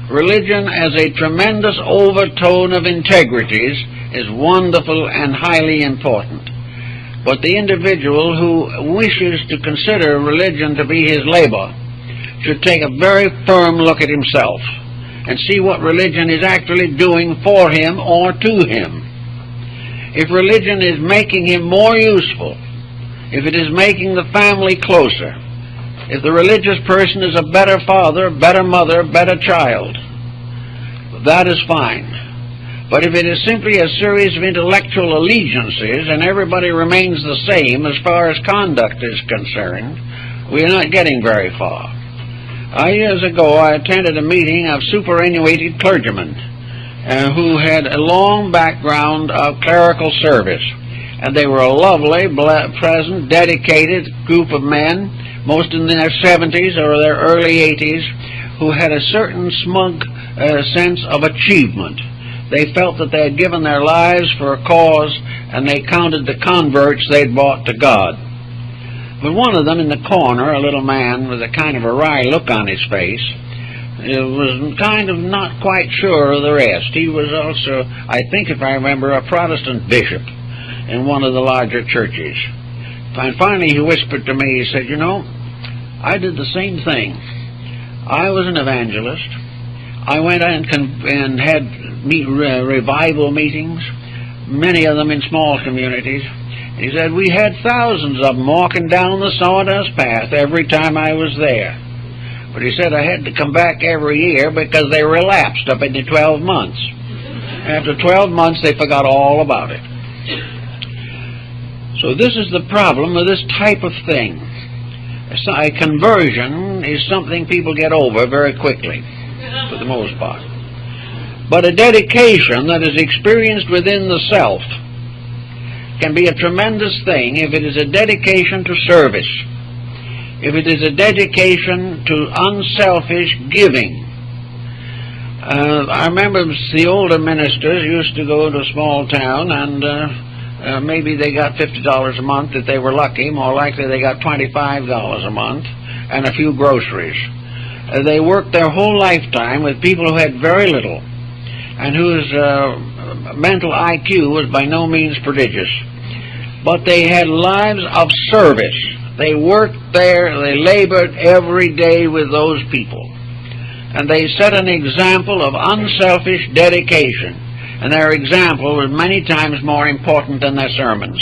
S1: Religion as a tremendous overtone of integrities is wonderful and highly important. But the individual who wishes to consider religion to be his labor should take a very firm look at himself and see what religion is actually doing for him or to him. If religion is making him more useful, if it is making the family closer, if the religious person is a better father, better mother, better child, that is fine. But if it is simply a series of intellectual allegiances and everybody remains the same as far as conduct is concerned, we are not getting very far. Years ago, I attended a meeting of superannuated clergymen who had a long background of clerical service. And they were a lovely, pleasant, dedicated group of men, most in their 70s or their early 80s, who had a certain smug sense of achievement. They felt that they had given their lives for a cause, and they counted the converts they'd brought to God. But one of them in the corner, a little man with a kind of a wry look on his face, was kind of not quite sure of the rest. He was also, I think if I remember, a Protestant bishop in one of the larger churches. And finally he whispered to me, he said, "You know, I did the same thing. I was an evangelist. I went and had revival meetings, many of them in small communities." He said, "We had thousands of them walking down the sawdust path every time I was there. But," he said, "I had to come back every year because they relapsed up into 12 months. After 12 months, they forgot all about it." So this is the problem with this type of thing. A conversion is something people get over very quickly, for the most part. But a dedication that is experienced within the self can be a tremendous thing if it is a dedication to service, if it is a dedication to unselfish giving. I remember the older ministers used to go to a small town and maybe they got $50 a month if they were lucky. More likely they got $25 a month and a few groceries. They worked their whole lifetime with people who had very little and whose mental IQ was by no means prodigious. But they had lives of service. They worked there, they labored every day with those people. And they set an example of unselfish dedication. And their example was many times more important than their sermons.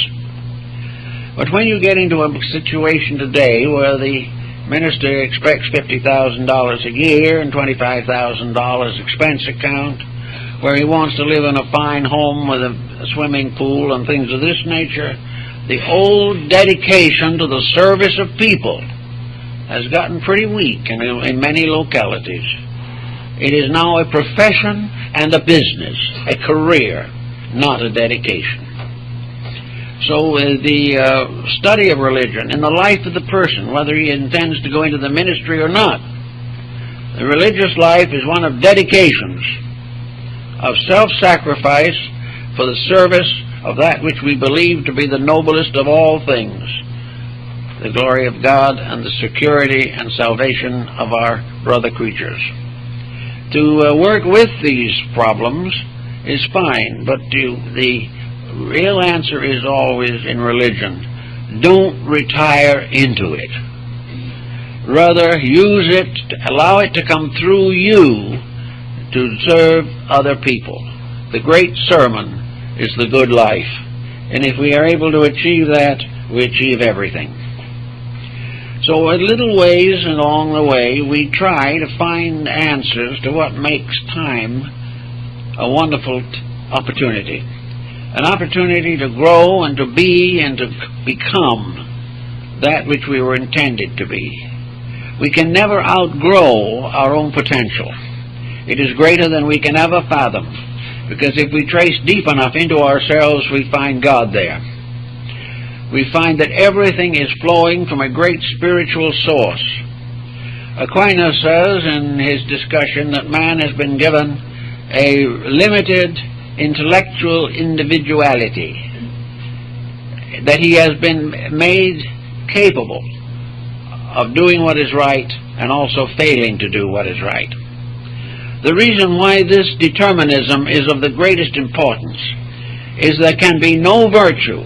S1: But when you get into a situation today where the minister expects $50,000 a year and $25,000 expense account, where he wants to live in a fine home with a swimming pool and things of this nature, the old dedication to the service of people has gotten pretty weak in many localities. It is now a profession and a business, a career, not a dedication. So the study of religion in the life of the person, whether he intends to go into the ministry or not, the religious life is one of dedications, of self-sacrifice for the service of that which we believe to be the noblest of all things, the glory of God and the security and salvation of our brother creatures. To work with these problems is fine, but the real answer is always in religion. Don't retire into it. Rather, use it, allow it to come through you to serve other people. The great sermon is the good life. And if we are able to achieve that, we achieve everything. So in little ways along the way, we try to find answers to what makes time a wonderful opportunity. An opportunity to grow and to be and to become that which we were intended to be. We can never outgrow our own potential. It is greater than we can ever fathom, because if we trace deep enough into ourselves, we find God there. We find that everything is flowing from a great spiritual source. Aquinas says in his discussion that man has been given a limited intellectual individuality, that he has been made capable of doing what is right and also failing to do what is right. The reason why this determinism is of the greatest importance is there can be no virtue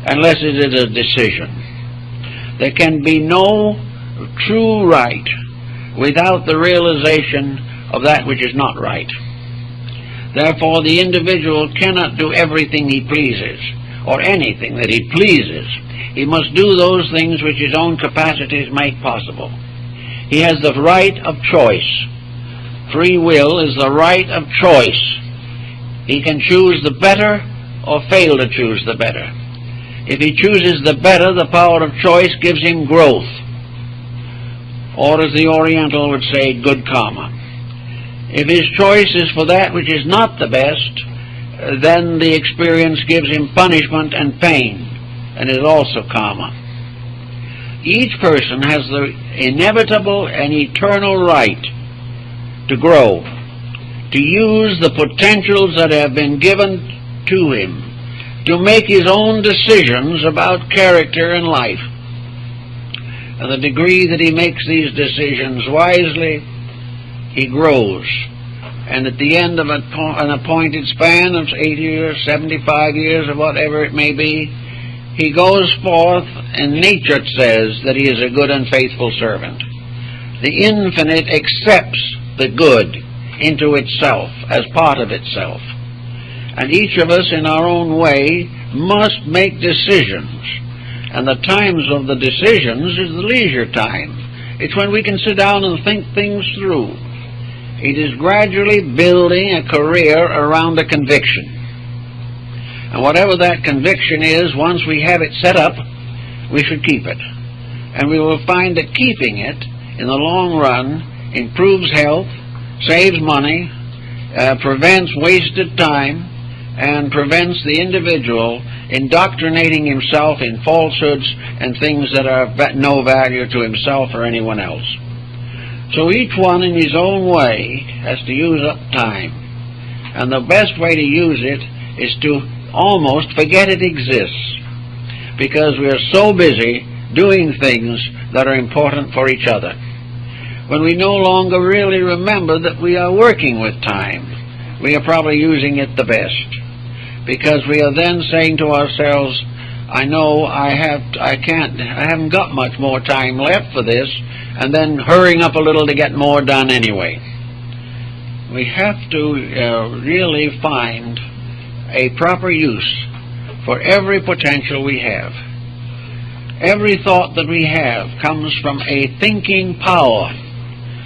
S1: unless it is a decision. There can be no true right without the realization of that which is not right. Therefore, the individual cannot do everything he pleases, or anything that he pleases. He must do those things which his own capacities make possible. He has the right of choice. Free will is the right of choice. He can choose the better or fail to choose the better. If he chooses the better, the power of choice gives him growth, or as the Oriental would say, good karma. If his choice is for that which is not the best, then the experience gives him punishment and pain, and is also karma. Each person has the inevitable and eternal right to grow, to use the potentials that have been given to him, to make his own decisions about character and life. And the degree that he makes these decisions wisely, he grows. And at the end of an appointed span of 80 years, 75 years, or whatever it may be, he goes forth, and nature says that he is a good and faithful servant. The infinite accepts the good into itself as part of itself. And each of us in our own way must make decisions. And the times of the decisions is the leisure time. It's when we can sit down and think things through. It is gradually building a career around a conviction. And whatever that conviction is, once we have it set up, we should keep it. And we will find that keeping it, in the long run, improves health, saves money, prevents wasted time, and prevents the individual indoctrinating himself in falsehoods and things that are of no value to himself or anyone else. So each one in his own way has to use up time. And the best way to use it is to almost forget it exists, because we are so busy doing things that are important for each other. When we no longer really remember that we are working with time, we are probably using it the best, because we are then saying to ourselves, I know I haven't got much more time left for this, and then hurrying up a little to get more done anyway. We have to really find a proper use for every potential we have. Every thought that we have comes from a thinking power.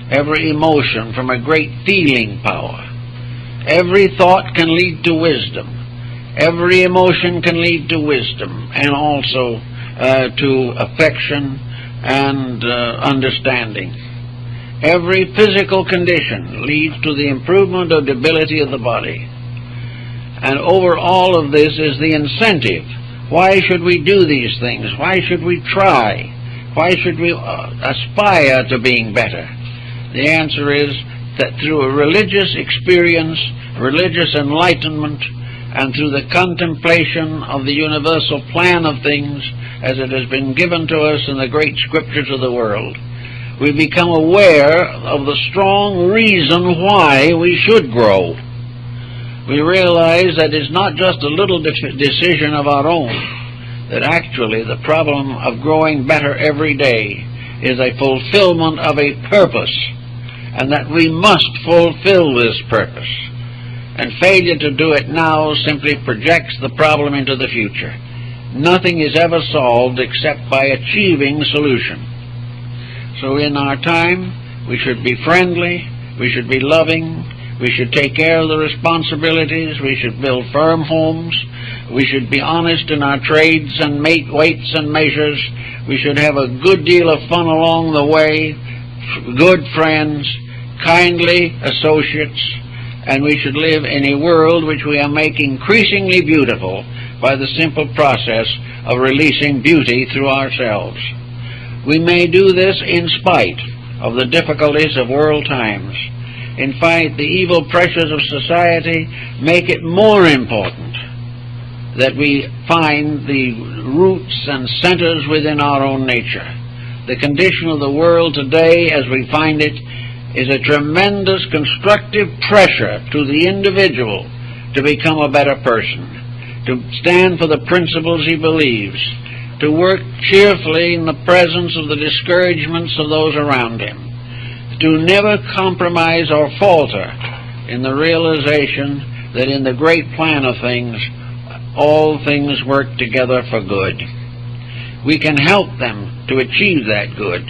S1: Every emotion from a great feeling power. Every thought can lead to wisdom. Every emotion can lead to wisdom, and also to affection and understanding. Every physical condition leads to the improvement of the ability of the body. And over all of this is the incentive. Why should we do these things? Why should we try? Why should we aspire to being better? The answer is that through a religious experience, religious enlightenment, and through the contemplation of the universal plan of things as it has been given to us in the great scriptures of the world, we become aware of the strong reason why we should grow. We realize that it's not just a little decision of our own, that actually the problem of growing better every day is a fulfillment of a purpose, and that we must fulfill this purpose. And failure to do it now simply projects the problem into the future. Nothing is ever solved except by achieving solution. So in our time, we should be friendly, we should be loving, we should take care of the responsibilities, we should build firm homes, we should be honest in our trades and weights and measures, we should have a good deal of fun along the way, good friends, kindly associates, and we should live in a world which we are making increasingly beautiful by the simple process of releasing beauty through ourselves. We may do this in spite of the difficulties of world times. In fact, the evil pressures of society make it more important that we find the roots and centers within our own nature. The condition of the world today, as we find it, is a tremendous constructive pressure to the individual to become a better person, to stand for the principles he believes, to work cheerfully in the presence of the discouragements of those around him, to never compromise or falter in the realization that in the great plan of things, all things work together for good. We can help them to achieve that good.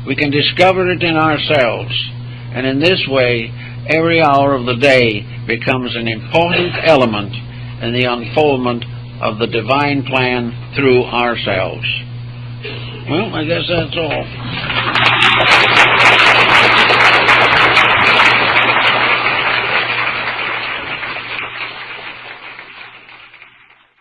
S1: We can discover it in ourselves, and in this way, every hour of the day becomes an important element in the unfoldment of the divine plan through ourselves. Well, I guess that's all.